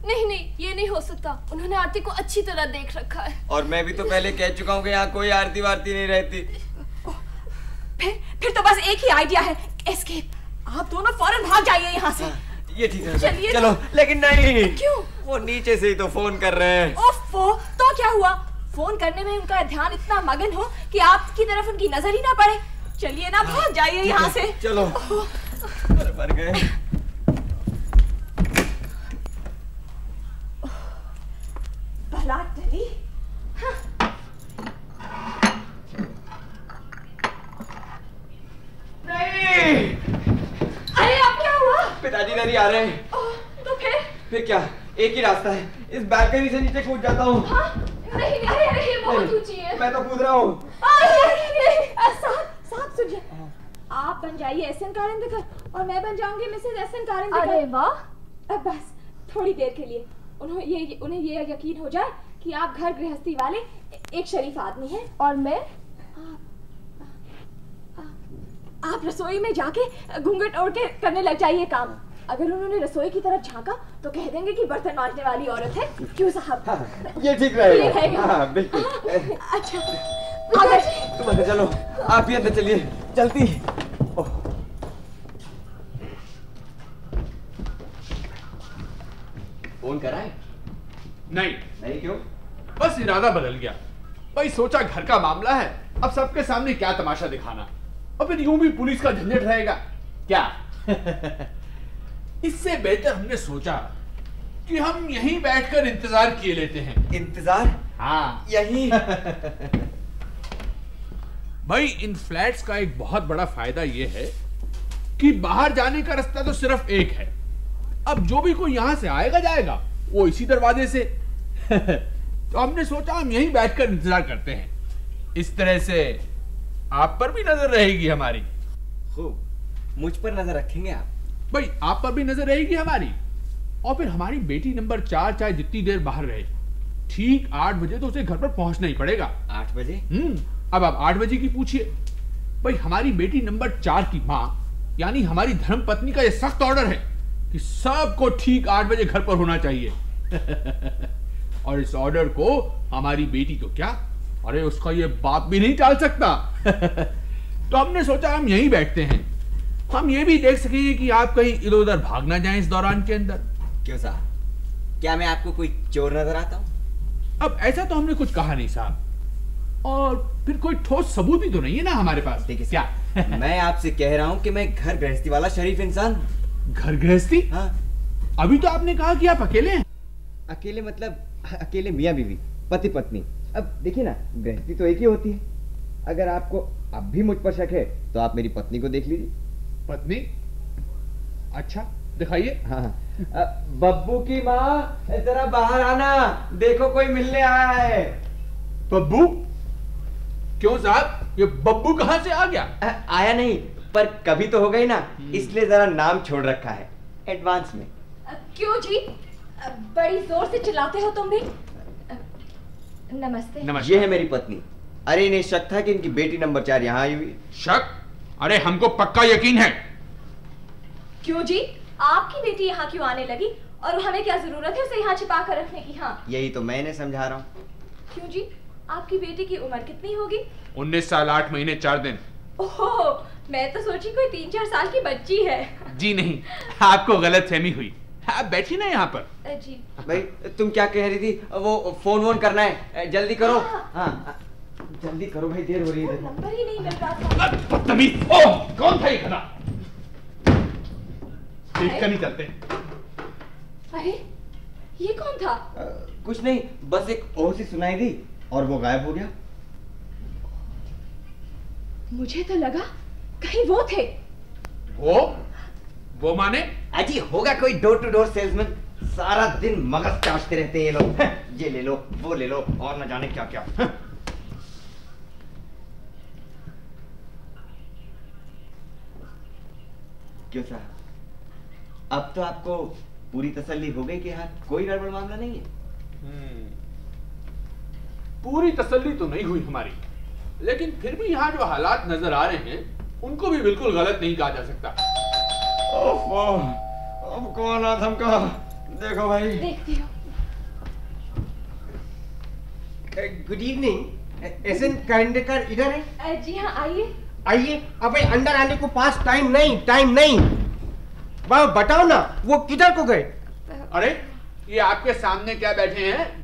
नहीं नहीं, ये नहीं हो सकता, उन्होंने आरती को अच्छी तरह देख रखा है। और मैं भी तो पहले कह चुका हूँ कि यहाँ कोई आरती वारती नहीं रहती। फिर तो बस एक ही आइडिया है, एस्केप। आप दोनों फौरन भाग जाइए यहाँ से। ये ठीक है, चलिए। चलो। लेकिन नहीं। क्यों? वो नीचे से ही तो फोन कर रहे हैं। ओफो, तो क्या हुआ? फोन करने में उनका ध्यान इतना मगन हो कि आपकी तरफ उनकी नजर ही ना पड़े। चलिए ना, भाग जाइए यहाँ से। चलो। मर गए। भला टली। नहीं। अरे अब क्या हुआ? पिताजी नहीं आ रहे हैं। तो फिर क्या? एक ही रास्ता है, इस बैल्कनी से नीचे कूद जाता हूँ। हाँ? नहीं, अरे अरे, ये बहुत ऊंची है। मैं तो कूद रहा हूँ। साहब सुनिए, आप बन जाइए एसएन कारेंदेकर और मैं बन जाऊंगी मिसेस एसएन कारेंदेकर। अरे वाह। अब बस थोड़ी देर के लिए उन्हें ये यकीन हो जाए कि आप घर गृहस्थी वाले एक शरीफ आदमी हैं और मैं आप रसोई में जाके घूंघट ओढ़ के करने लग जाइए काम। अगर उन्होंने रसोई की तरफ झांका तो कह देंगे कि बर्तन मांजने वाली औरत है। क्यों साहब? हाँ, ये ठीक रहेगा। हाँ, बिल्कुल। अच्छा, तुम अंदर चलो, आप भी अंदर चलिए, जल्दी। फोन कराए? नहीं। नहीं क्यों? बस इरादा बदल गया। भाई सोचा घर का मामला है, अब सबके सामने क्या तमाशा दिखाना, और फिर यूं भी पुलिस का झंझट रहेगा क्या। इससे बेहतर हमने सोचा कि हम यहीं बैठकर इंतजार किए लेते हैं। इंतजार? हाँ, यहीं। भाई इन फ्लैट्स का एक बहुत बड़ा फायदा यह है कि बाहर जाने का रास्ता तो सिर्फ एक है। अब जो भी कोई यहां से आएगा जाएगा वो इसी दरवाजे से। तो हमने सोचा हम यहीं बैठकर इंतजार करते हैं, इस तरह से आप पर भी नजर रहेगी हमारी। खूब, मुझ पर नजर रखेंगे आप? भाई आप पर भी नजर रहेगी हमारी, और फिर हमारी बेटी नंबर 4 चाहे जितनी देर बाहर रहे, ठीक 8 बजे तो उसे घर पर पहुंचना ही पड़ेगा। 8 बजे? अब आप 8 बजे की पूछिए। भाई हमारी बेटी नंबर 4 की माँ यानी हमारी धर्म पत्नी का यह सख्त ऑर्डर है कि सबको ठीक 8 बजे घर पर होना चाहिए। और इस ऑर्डर को हमारी बेटी तो क्या, अरे उसका ये बाप भी नहीं टाल सकता। तो हमने सोचा हम यहीं बैठते हैं, हम ये भी देख सकेंगे कि आप कहीं इधर उधर भाग ना जाएं इस दौरान के अंदर। क्यों साहब, क्या मैं आपको कोई चोर नजर आता हूँ? अब ऐसा तो हमने कुछ कहा नहीं साहब, और फिर कोई ठोस सबूत भी तो नहीं है ना हमारे पास। ठीक है क्या? मैं आपसे कह रहा हूँ कि मैं घर गृहस्थी वाला शरीफ इंसान। घर गृहस्थी? हाँ। अभी तो आपने कहा कि आप अकेले हैं। अकेले मतलब अकेले मियाँ बीवी, पति पत्नी। अब देखिए ना, गृहस्थी तो एक ही होती है। अगर आपको अब भी मुझ पर शक है तो आप मेरी पत्नी को देख लीजिए। पत्नी? अच्छा दिखाइए। हाँ। बब्बू की माँ, जरा बाहर आना, देखो कोई मिलने आया है। बब्बू? क्यों साहब, ये बब्बू कहां से आ गया? आया नहीं, पर कभी तो हो गई ना, इसलिए जरा नाम छोड़ रखा है एडवांस में। क्यों जी, बड़ी जोर से चिल्लाते हो तुम भी? नमस्ते। नमस्ते। ये है मेरी पत्नी। अरे इन्हें शक था कि इनकी बेटी नंबर 4 यहाँ आई हुई। शक? अरे हमको पक्का यकीन है। क्यों जी, आपकी बेटी यहाँ क्यों आने लगी और हमें क्या जरूरत है उसे यहाँ छिपा कर रखने की? हाँ, यही तो मैं इन्हें समझा रहा हूँ। क्यों जी, आपकी बेटी की उम्र कितनी होगी? 19 साल 8 महीने 4 दिन। ओहो, मैं तो सोची कोई 3-4 साल की बच्ची है। जी नहीं, आपको गलतफहमी हुई। आप बैठी ना यहाँ पर। जी भाई तुम क्या कह रही थी? वो फोन वोन करना है, जल्दी करो। हाँ जल्दी करो भाई, देर हो रही है। नंबर ही नहीं मिल रहा था। बदतमीज! ओह, कौन था ये खड़ा? देख कर नहीं चलते। अरे ये कौन था? कुछ नहीं, बस एक ओह सी सुनाई दी और वो गायब हो गया। मुझे तो लगा कहीं वो थे। वो माने? अजी होगा कोई डोर टू डोर सेल्समैन। सारा दिन मगज चाटते रहते हैं ये लोग। ये ले लो, वो ले लो और न जाने क्या क्या। क्यों साहब, अब तो आपको पूरी तसल्ली हो गई कि यहाँ कोई गड़बड़ मामला नहीं है? पूरी तसल्ली तो नहीं हुई हमारी, लेकिन फिर भी यहाँ जो हालात नजर आ रहे हैं उनको भी बिल्कुल गलत नहीं कहा जा सकता। अब कौन आधम का? देखो भाई। देखती हूँ। Good evening. एसएन कैलेंडर इधर है? जी हाँ, आइए आइए। अबे अंदर आने को पास टाइम नहीं। बताओ ना, वो किधर को गए? अरे ये आपके सामने क्या बैठे हैं?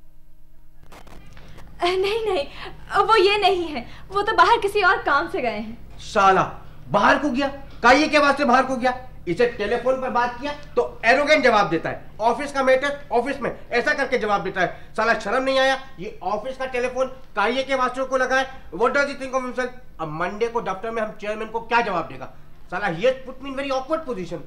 नहीं, वो ये नहीं है। वो तो बाहर किसी और काम से गए हैं। साला बाहर को गया? काये के वास्ते बाहर को गया? इसे टेलीफोन पर बात किया तो एरोगेंट जवाब देता है। ऑफिस का मैटर ऑफिस में, ऐसा करके जवाब देता है। साला शर्म नहीं आया? ये ऑफिस का टेलीफोन काये के वास्ते को लगाए। What does he think of himself? अब मंडे को दफ्तर में हम चेयरमैन को क्या जवाब देगा? साला he has put me in very awkward position.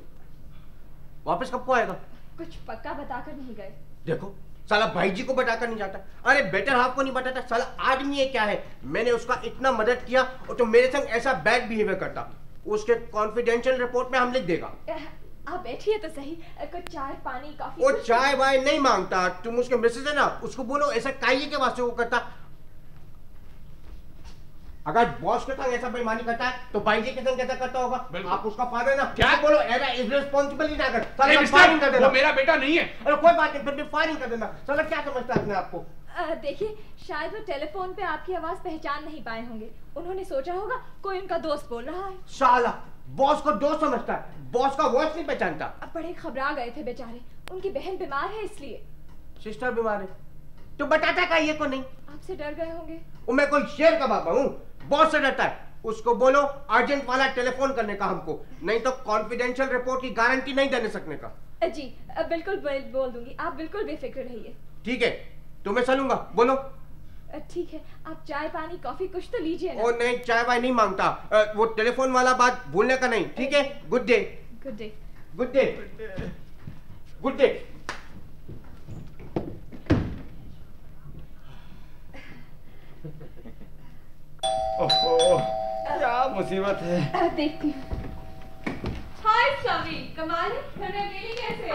वापस कब को आएगा? कुछ पक्का बताकर नहीं गए। देखो साला भाई जी को बताकर नहीं जाता। अरे बेटर हाफ को नहीं बताता। साला आदमी ये क्या है? मैंने उसका इतना मदद किया और तो मेरे संग ऐसा बैड बिहेवियर करता। उसके कॉन्फिडेंशियल रिपोर्ट में हम लिख देगा। आप बैठिए तो सही। कुछ चाय पानी कॉफी? वो चाय वाय नहीं मांगता। तुम उसके मिसेज है ना, उसको बोलो ऐसा काये के वास्ते वो करता। अगर बॉस के संग ऐसा बेईमानी करता है तो भाई जी के संग कैसा करता होगा? आप उसका फादर ना। क्या बोलो इररिस्पांसिबल ही ना कर। साला फायरिंग कर देना। वो मेरा बेटा नहीं है। अरे कोई बात नहीं, फिर भी फायरिंग कर देना। साला क्या समझता है अपने आप को? देखिए, शायद वो टेलीफोन पे आपकी आवाज पहचान नहीं पाए होंगे। उन्होंने सोचा होगा कोई उनका दोस्त बोल रहा है। साला बॉस को दोस्त समझता है, बॉस का वॉइस नहीं पहचानता। अब बड़े घबरा गए थे बेचारे। उनकी बहन बीमार है इसलिए। सिस्टर बीमार है तो बताता का ये को नहीं? आपसे डर गए होंगे। मैं कोई शेर का बाबा हूँ? बॉस से डरता है। उसको बोलो अर्जेंट वाला टेलीफोन करने का हमको, नहीं तो कॉन्फिडेंशियल रिपोर्ट की गारंटी नहीं देने सकने का। जी बिल्कुल बोल दूंगी। आप बिल्कुल बेफिक्र रहिए। ठीक है तो मैं चलूंगा। बोलो। ठीक है, आप चाय पानी कॉफी कुछ तो लीजिए ना। ओ नहीं, चाय वाय नहीं मांगता। वो टेलीफोन वाला बात भूलने का नहीं। ठीक है, good day. Good day. Good day. Good day. ओहो क्या मुसीबत है। देखती हूँ। हाय सभी, कमाल है। घर में अकेली कैसे?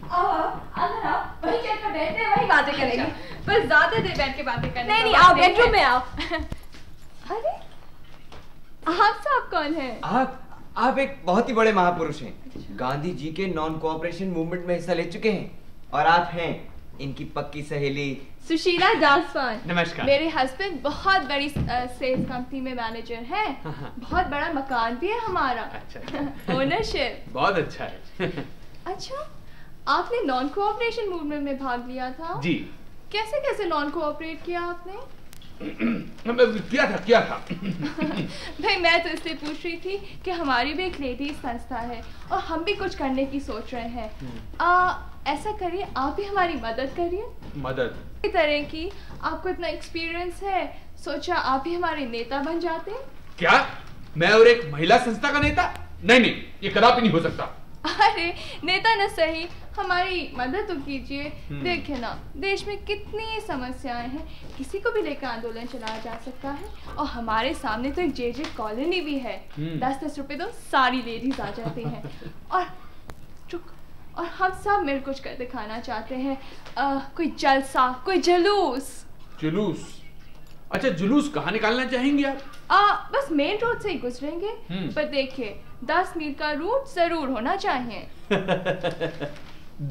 अंदर आओ, वही चेयर पर बैठते हैं, वही बातें करेंगे। बस ज्यादा देर बैठ के बातें करने। नहीं, आओ बेडरूम में आओ। अरे आप साहब कौन है? आप एक बहुत ही बड़े महापुरुष हैं। गांधी जी के नॉन कोऑपरेशन मूवमेंट में हिस्सा ले चुके हैं और आप हैं इनकी पक्की सहेली सुशीला जासवान। नमस्कार। मेरे हस्बैंड बहुत बड़ी सेल्स कंपनी में मैनेजर हैं। बहुत बड़ा मकान भी है हमारा। अच्छा। ओनरशिप बहुत अच्छा है। अच्छा, आपने नॉन कोऑपरेशन मूवमेंट में भाग लिया था? जी। कैसे कैसे नॉन कोऑपरेट किया आपने? क्या था भाई मैं तो इसलिए पूछ रही थी कि हमारी भी एक लेडीज संस्था है और हम भी कुछ करने की सोच रहे हैं। ऐसा करिए, आप भी हमारी मदद करिए। मदद? इस तरह की आपको इतना एक्सपीरियंस है, सोचा आप भी हमारे नेता बन जाते। क्या मैं और एक महिला संस्था का नेता? नहीं, ये कदापि नहीं हो सकता। अरे नेता न सही, हमारी मदद तो कीजिए। देखिए ना, देश में कितनी समस्याएं हैं, किसी को भी लेकर आंदोलन चलाया जा सकता है। और हमारे सामने तो एक जे कॉलोनी भी है। 10-10 रुपए तो सारी लेडीज आ जाती हैं। और हम सब मिल कुछ कर दिखाना चाहते हैं। कोई जलसा, कोई जुलूस। अच्छा, जुलूस कहाँ निकालना चाहेंगे आप? बस मेन रोड से ही गुजरेंगे। पर देखिए 10 मील का रूट जरूर होना चाहिए।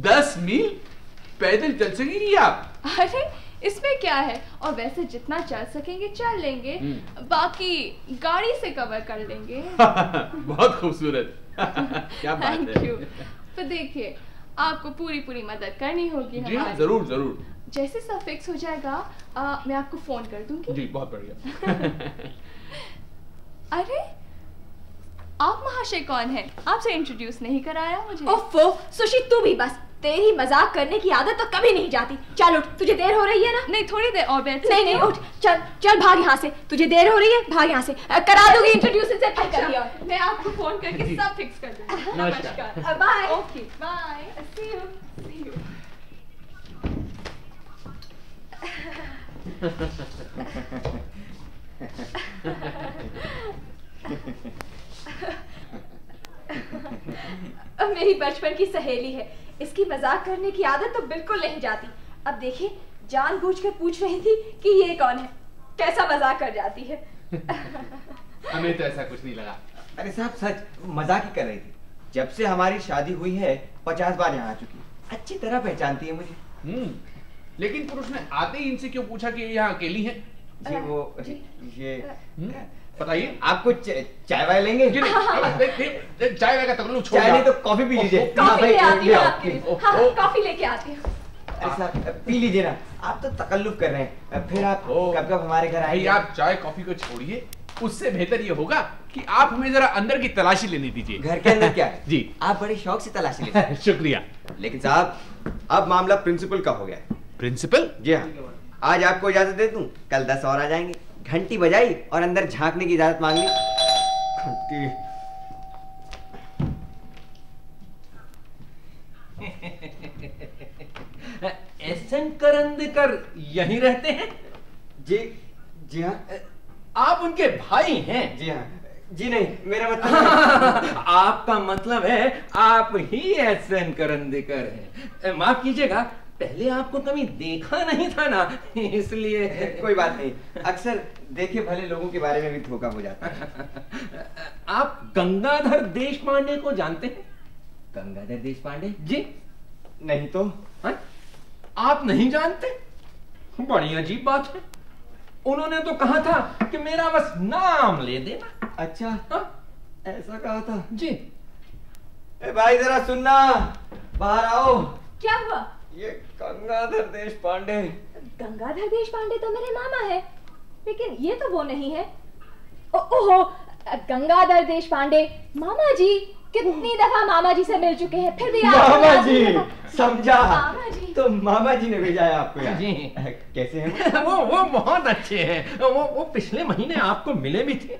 10 मील पैदल चल सकेंगी आप? अरे इसमें क्या है, और वैसे जितना चल सकेंगे चल लेंगे, बाकी गाड़ी से कवर कर लेंगे। बहुत खूबसूरत। क्या बात है। Thank you. तो देखिए आपको पूरी मदद करनी होगी जी हाँ, हमारी। जरूर जरूर। जैसे सब फिक्स हो जाएगा मैं आपको फोन कर दूंगी। जी बहुत बढ़िया। अरे आप महाशय कौन है? आपसे इंट्रोड्यूस नहीं कराया मुझे। ओफो सुशी, तू भी बस, तेरी मजाक करने की आदत तो कभी नहीं जाती। चल उठ, तुझे देर हो रही है ना। नहीं थोड़ी देर और बैठ। नहीं उठ, चल चल भाग यहाँ से, तुझे देर हो रही है, भाग यहाँ से। करा दूंगी इंट्रोड्यूस, इनसे फिर कर दिया। मैं आपको फोन करके सब फिक्स कर दूंगी। नमस्कार। Bye. Okay bye, see you. मेरी बचपन की सहेली है, इसकी मजाक करने की आदत तो बिल्कुल नहीं जाती। अब देखिए जानबूझकर पूछ रही थी कि ये कौन है, कैसा मजाक कर जाती है। हमें तो ऐसा कुछ नहीं लगा। अरे साहब सच मजाक ही कर रही थी। जब से हमारी शादी हुई है 50 बार यहाँ आ चुकी, अच्छी तरह पहचानती है मुझे। लेकिन पुरुष ने आते ही इनसे क्यों पूछा कि यहाँ अकेली है? जी वो ये बताइए। आपको चाय वाय लेंगे? चाय वाय का तकल्लुफ़ छोड़। चाय नहीं तो कॉफी पी लीजिए। कॉफी ले आती हूँ आपके लिए। हाँ, कॉफी लेके आती हूँ। अरे साहब पी लीजिए ना, आप तो तकल्लुफ़ कर रहे हैं। फिर आप कब हमारे घर आएंगे? आप चाय कॉफी को छोड़िए, उससे बेहतर ये होगा कि आप हमें जरा अंदर की तलाशी लेने दीजिए। घर के अंदर क्या है? जी आप बड़े शौक से तलाशी लेते हैं। शुक्रिया। लेकिन साहब अब मामला प्रिंसिपल का हो गया है। प्रिंसिपल? जी हाँ, आज आपको इजाजत दे दूं, कल 10 और आ जाएंगे। घंटी बजाई और अंदर झांकने की इजाजत मांग ली। घंटी। एसएन करंदीकर यहीं रहते हैं? जी हाँ। आप उनके भाई हैं? जी हाँ। जी नहीं, मेरा मतलब आपका मतलब है आप ही एसएन करंदीकर हैं। माफ कीजिएगा, पहले आपको कभी देखा नहीं था ना, इसलिए। कोई बात नहीं, अक्सर देखे भले लोगों के बारे में भी धोखा हो जाता है। आप गंगाधर देशपांडे को जानते हैं? गंगाधर देशपांडे? जी नहीं तो। हाँ? आप नहीं जानते? बड़ी अजीब बात है। उन्होंने तो कहा था कि मेरा बस नाम ले देना। अच्छा हाँ? ऐसा कहा था? जी। ए भाई जरा सुनना, बाहर आओ। क्या हुआ? ये गंगाधर देशपांडे। गंगाधर देशपांडे तो मेरे मामा है, लेकिन ये तो वो नहीं है। ओहो, गंगाधर देशपांडे मामा जी। कितनी दफा मामा जी से मिल चुके हैं, फिर भी मामा जी समझा। मामा जी। तो मामा जी ने भेजा है आपको यहाँ? जी। कैसे हैं? वो बहुत अच्छे हैं। वो पिछले महीने आपको मिले भी थे।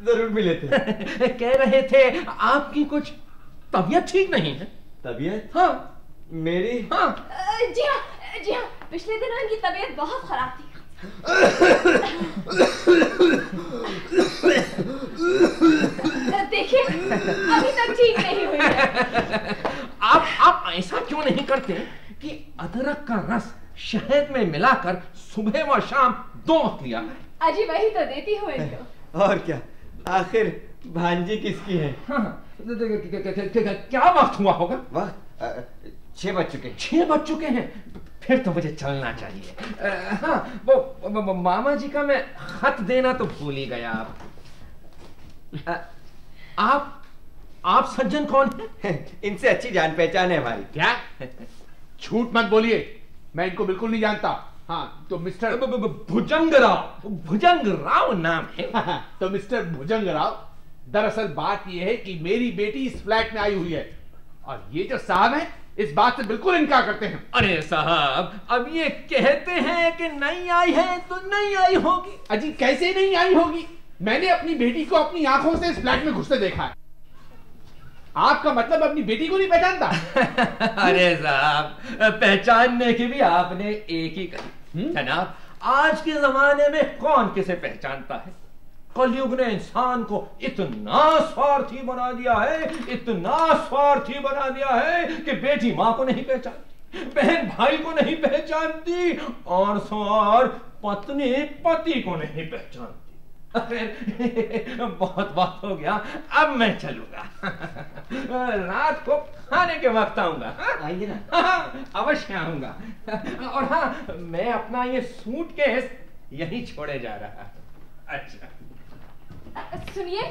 जरूर मिले थे। कह रहे थे आपकी कुछ तबीयत ठीक नहीं है। तबीयत? हाँ मेरी? हाँ जी हाँ, पिछले दिनों इनकी तबीयत बहुत खराब थी। देखिए अभी तक ठीक नहीं हुई है। आप ऐसा क्यों नहीं करते कि अदरक का रस शहद में मिलाकर सुबह व शाम 2 वक्त लिया? अजी वही तो देती हूँ इनको। और क्या, आखिर भांजी किसकी है? हाँ, क्या वक्त हुआ होगा? वक्त 6 बज चुके हैं। 6 बज चुके हैं, फिर तो मुझे चलना चाहिए। हाँ, वो मामा जी का मैं खत देना तो भूल ही गया। आप सज्जन कौन है? इनसे अच्छी जान पहचान है हमारी। क्या? झूठ मत बोलिए, मैं इनको बिल्कुल नहीं जानता। हाँ तो मिस्टर भुजंग राव नाम है। तो मिस्टर भुजंग राव, दरअसल बात यह है कि मेरी बेटी इस फ्लैट में आई हुई है और ये जो साहब है इस बात से बिल्कुल इनकार करते हैं। अरे साहब, अब ये कहते हैं कि नहीं आई है तो नहीं आई होगी। अजी कैसे नहीं आई होगी? मैंने अपनी बेटी को अपनी आंखों से इस फ्लैट में घुसते देखा है। आपका मतलब अपनी बेटी को नहीं पहचानता? अरे साहब, पहचानने की भी आपने एक ही कही। जनाब, आज के जमाने में कौन किसे पहचानता है? कलयुग ने इंसान को इतना स्वार्थी बना दिया है, इतना स्वार्थी बना दिया है कि बेटी माँ को नहीं पहचानती, बहन भाई को नहीं पहचानती और पत्नी पति को नहीं पहचानती। बहुत बहुत हो गया, अब मैं चलूंगा। रात को खाने के वक्त आऊंगा। आएंगे ना? अवश्य आऊंगा। और हाँ, मैं अपना ये सूटकेस यहीं छोड़े जा रहा हूं। अच्छा सुनिए,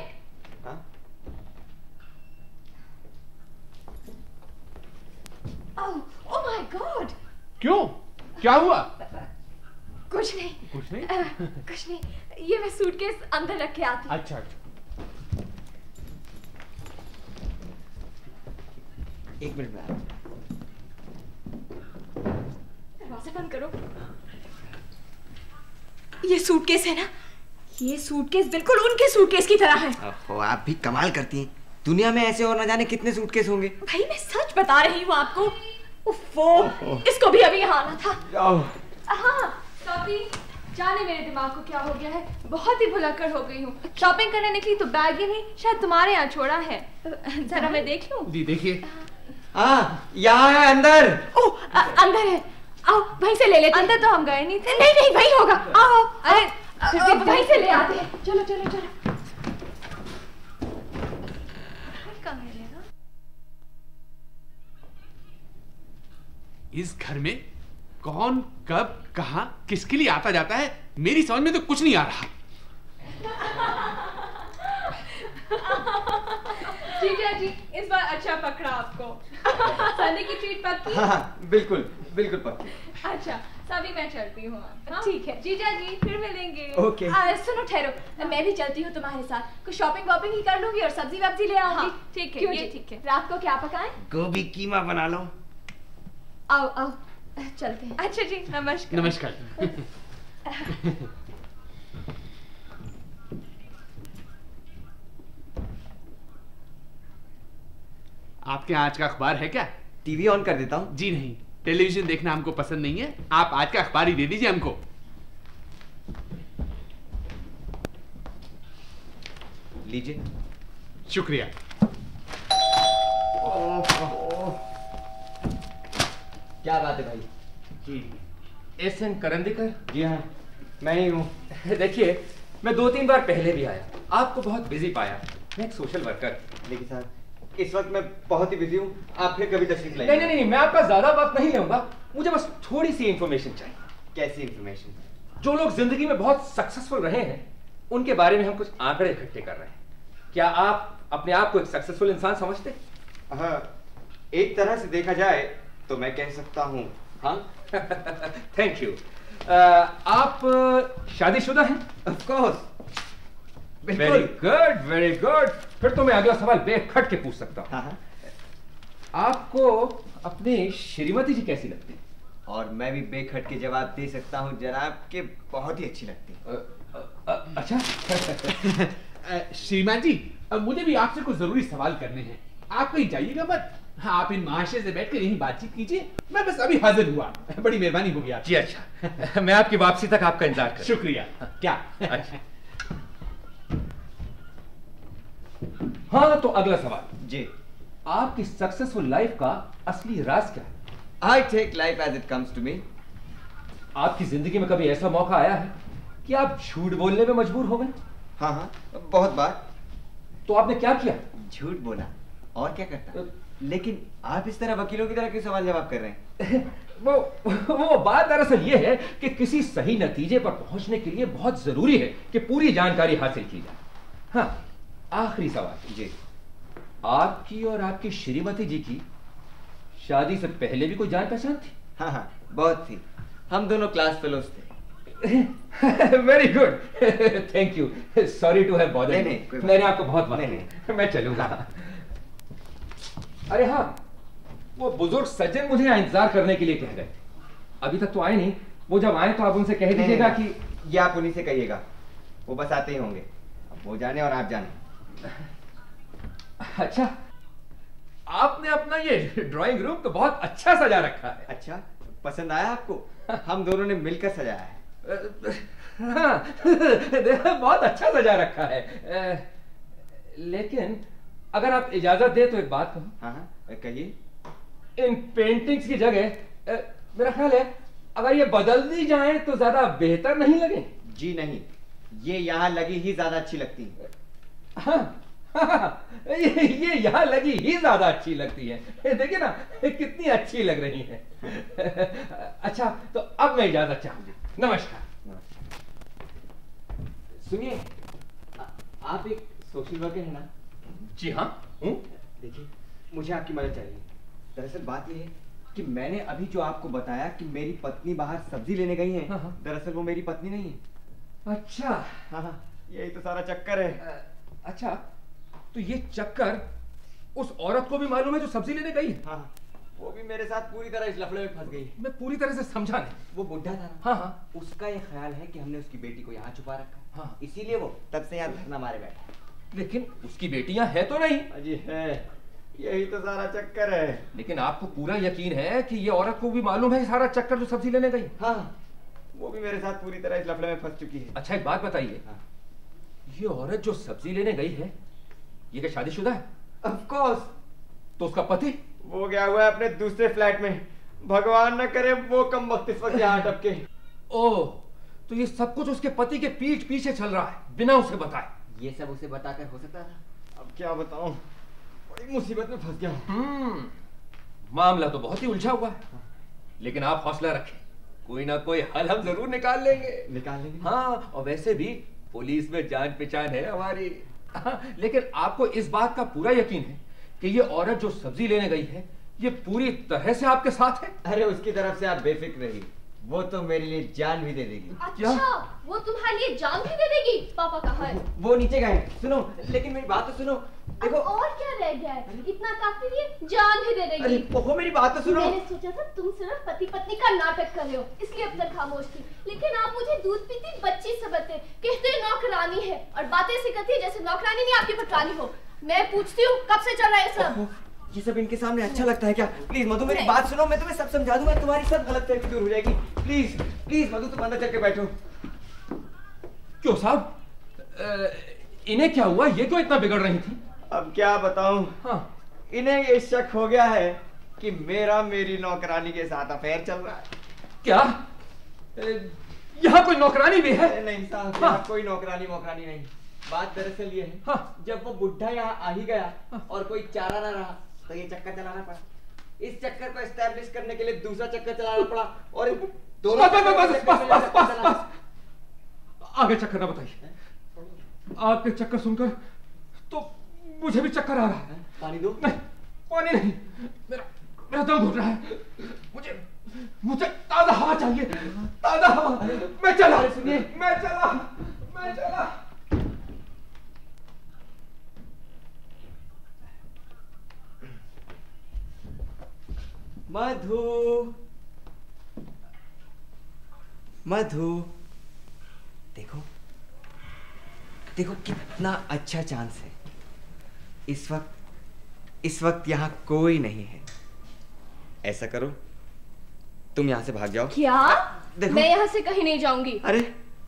ओह माय गॉड! क्यों, क्या हुआ? कुछ नहीं। कुछ नहीं? कुछ नहीं, ये मैं सूटकेस अंदर रख के आती। अच्छा अच्छा। एक मिनट में। दरवाजा बंद करो। ये सूटकेस है ना, ये सूटकेस बिल्कुल उनके सूटकेस की तरह है। ओहो, आप भी कमाल करती हैं। दुनिया में ऐसे और न जाने कितने सूटकेस होंगे। भाई मैं सच बता रही हूँ आपको। उफ़्फ़ो, इसको भी अभी यहाँ आना था। हाँ कभी जाने मेरे दिमाग को क्या हो गया है, बहुत ही भुलक्कड़ हो गई हूँ। शॉपिंग करने निकली तो बैग ही नहीं, शायद तुम्हारे यहाँ छोड़ा है। जरा मैं देख लूँ। जी देखिए। हाँ, यहाँ है अंदर। ओह, अंदर है। आओ वहीं से ले लेते। अंदर तो हम गए नहीं थे। नहीं नहीं, वहीं होगा। आओ। अरे वहीं से ले आते हैं। चलो चलो चलो। इस घर में कौन कब कहां किसके लिए आता जाता है, मेरी समझ में तो कुछ नहीं आ रहा। जीजा जी, इस बार अच्छा पकड़ा आपको। संडे की ट्रीट पक्की? हाँ, बिल्कुल बिल्कुल पक्की। अच्छा, सभी मैं चलती हूँ। ठीक है जीजा जी, फिर मिलेंगे। ओके। सुनो ठहरो, मैं भी चलती हूँ तुम्हारे साथ। कुछ शॉपिंग वॉपिंग ही कर लूंगी और सब्जी वब्जी ले आऊंगी। हाँ, ठीक है, क्यों ये जी? ठीक है। रात को क्या पकाएं? गोभी कीमा बना लो। आओ आओ चलते हैं। अच्छा जी, नमस्कार। नमस्कार। आपके आज का अखबार है क्या? टीवी ऑन कर देता हूँ। जी नहीं, टेलीविजन देखना हमको पसंद नहीं है। आप आज का अखबार ही दे दीजिए हमको। लीजिए। शुक्रिया। क्या बात है भाई? जी एसएन करंदीकर। जी हाँ, मैं ही हूँ। देखिए, मैं 2-3 बार पहले भी आया, आपको बहुत बिजी पाया। मैं एक सोशल वर्कर। लेकिन साहब, इस वक्त मैं बहुत ही बिजी हूँ। आप फिर कभी तशरीफ लाइए। नहीं नहीं नहीं, मैं आपका ज्यादा वक्त नहीं लूंगा। मुझे बस थोड़ी सी इंफॉर्मेशन चाहिए। कैसी इंफॉर्मेशन? जो लोग जिंदगी में बहुत सक्सेसफुल रहे हैं, उनके बारे में हम कुछ आंकड़े इकट्ठे कर रहे हैं। क्या आप अपने आप को एक सक्सेसफुल इंसान समझते? हाँ, एक तरह से देखा जाए तो मैं कह सकता हूँ। हाँ। Thank you. आप शादीशुदा हैं? Of course. Very good very good. फिर तो मैं अगला सवाल बेखट के पूछ सकता हूँ। हाँ। आपको अपनी श्रीमती जी कैसी लगती है? और मैं भी बेखट के जवाब दे सकता हूँ जनाब के बहुत ही अच्छी लगती है। अच्छा। श्रीमान जी, मुझे भी आपसे कुछ जरूरी सवाल करने हैं। आप कहीं जाइएगा मत। हाँ, आप इन महाशय से बैठकर यहीं बातचीत कीजिए। मैं बस अभी हाजिर हुआ। बड़ी मेहरबानी होगी आपकी। जी अच्छा। मैं आपकी वापसी तक आपका इंतजार कर। शुक्रिया। क्या? अच्छा। हाँ, तो अगला सवाल। जी। आपकी सक्सेसफुल लाइफ का असली राज क्या है? I take life as it comes to me. आपकी जिंदगी में कभी ऐसा मौका आया है कि आप झूठ बोलने में मजबूर हो गए? हाँ हाँ, बहुत बार। तो आपने क्या किया? झूठ बोला। और क्या करता? लेकिन आप इस तरह वकीलों की तरह क्यों सवाल जवाब कर रहे हैं? वो बात दरअसल ये है कि किसी सही नतीजे पर पहुंचने के लिए बहुत जरूरी है कि पूरी जानकारी हासिल की जाए। हाँ, आखिरी सवाल। जी। आपकी और आपकी श्रीमती जी की शादी से पहले भी कोई जान पहचान थी? हाँ हाँ, बहुत थी। हम दोनों क्लास फेलोज थे। Very good. Thank you. Sorry to have bothered. नहीं, मैंने आपको बहुत मत। नहीं। मैं चलूंगा। अरे हाँ, वो बुजुर्ग सज्जन मुझे यहाँ इंतजार करने के लिए कह रहे थे। अभी तक तो आए नहीं। वो जब आए तो आप उनसे कह दीजिएगा कि ये आप उन्हीं से कहिएगा। वो बस आते ही होंगे। अब वो जाने और आप जाने। अच्छा, आपने अपना ये ड्राइंग रूम तो बहुत अच्छा सजा रखा है। अच्छा, पसंद आया आपको? हम दोनों ने मिलकर सजाया है। हाँ, बहुत अच्छा सजा रखा है। लेकिन अगर आप इजाजत दे तो एक बात कहूं। हाँ हाँ, कहिए। इन पेंटिंग्स की जगह मेरा ख्याल है अगर ये बदल दी जाए तो ज्यादा बेहतर नहीं लगे? जी नहीं, ये यहाँ लगी ही ज्यादा अच्छी लगती है। ये यहाँ लगी ही ज्यादा अच्छी लगती है। देखिए ना कितनी अच्छी लग रही है। अच्छा तो अब मैं इजाजत चाहूंगी। नमस्कार। सुनिए, आप एक सोशल वर्कर है ना? जी हाँ हूँ। देखिए, मुझे आपकी मदद चाहिए। दरअसल बात यह है कि मैंने अभी जो आपको बताया कि मेरी पत्नी बाहर सब्जी लेने गई है, दरअसल वो मेरी पत्नी नहीं है। अच्छा। हाँ, यही तो सारा चक्कर है। अच्छा तो ये चक्कर उस औरत को भी मालूम है जो सब्जी लेने गई है? हाँ, वो भी मेरे साथ पूरी तरह इस लफड़े में फंस गई। मैं पूरी तरह से समझा नहीं। वो बुढ़ा था ना? हाँ हाँ। उसका ये ख्याल है कि हमने उसकी बेटी को यहाँ छुपा रखा। हाँ। इसीलिए वो तब से यहाँ धरना मारे बैठा। लेकिन उसकी बेटियां हैं तो नहीं? अजी है, यही तो सारा चक्कर है। लेकिन आपको पूरा यकीन है कि ये औरत को भी मालूम है सारा चक्कर जो सब्जी लेने गई? हाँ, वो भी मेरे साथ पूरी तरह इस लफड़े में फंस चुकी है। अच्छा एक बात बताइए, हाँ। ये औरत जो सब्जी लेने गई है ये क्या शादीशुदा है? Of course. तो उसका पति? वो गया हुआ है अपने दूसरे फ्लैट में। भगवान न करे वो कम वक्त इस वक्त यहाँ टपके। ओह, तो ये सब कुछ उसके पति के पीठ पीछे चल रहा है बिना उसे बताए? ये सब उसे बताकर हो सकता था। अब क्या बताऊं, बड़ी मुसीबत में फंस गया। मामला तो बहुत ही उलझा हुआ है, लेकिन आप हौसला रखें, कोई ना कोई हल हम जरूर निकाल लेंगे। हाँ, और वैसे भी पुलिस में जान पहचान है हमारी। लेकिन आपको इस बात का पूरा यकीन है कि ये औरत जो सब्जी लेने गई है ये पूरी तरह से आपके साथ है? अरे उसकी तरफ से आप बेफिक्र रहिए, वो तो मेरे लिए जान भी दे देगी। अच्छा, वो तुम्हारे लिए जान भी दे देगी? पापा कहाँ है? वो नीचे गए। सुनो, लेकिन मेरी बात तो सुनो। देखो, और क्या रह गया है? इतना काफी है, जान भी दे देगी। अरे वो मेरी बात तो सुनो। मैंने सोचा था तुम सिर्फ पति पत्नी का नाटक कर रहे हो, इसलिए अब तक खामोश थी। लेकिन आप मुझे दूध पीती बच्ची समझते, कहते नौकरानी है और बातें सिखाती है जैसे नौकरानी नहीं आपकी पटरानी हो। मैं पूछती हूँ कब से चल रहा है सब? ये सब इनके सामने अच्छा लगता है क्या? प्लीज मधु मेरी बात सुनो, मैं तुम्हें सब समझा दूंगा, तुम्हारी सब गलतफहमी दूर हो जाएगी। प्लीज प्लीज मधु, तुम अंदर चल के बैठो। क्यों साहब, इन्हें क्या हुआ? ये क्यों इतना बिगड़ रही थी? अब क्या बताऊं। हाँ। इन्हें ये शक हो गया है कि मेरा मेरी नौकरानी के साथ अफेयर चल रहा है। क्या यहाँ कोई नौकरानी भी है? नहीं साहब, यहाँ कोई नौकरानी नहीं। बात दरअसल ये है, जब वो बुढ़ा यहाँ आ ही गया और कोई चारा ना रहा तो ये चक्कर चलाना पड़ा। इस चक्कर को एस्टैब्लिश करने के लिए दूसरा चक्कर चलाना पड़ा और दोनों बस आगे चक्कर ना बताइए। आपके चक्कर सुनकर तो मुझे भी चक्कर आ रहा है। पानी दो। नहीं, पानी नहीं, मेरा दम घुट रहा है। मुझे ताजा हवा चाहिए, ताजा हवा। मैं चला। सुनिए, मैं चला। मधु, देखो देखो कितना अच्छा चांस है। इस वक्त यहाँ कोई नहीं है। ऐसा करो, तुम यहाँ से भाग जाओ। क्या? देखो, मैं यहाँ से कहीं नहीं जाऊंगी। अरे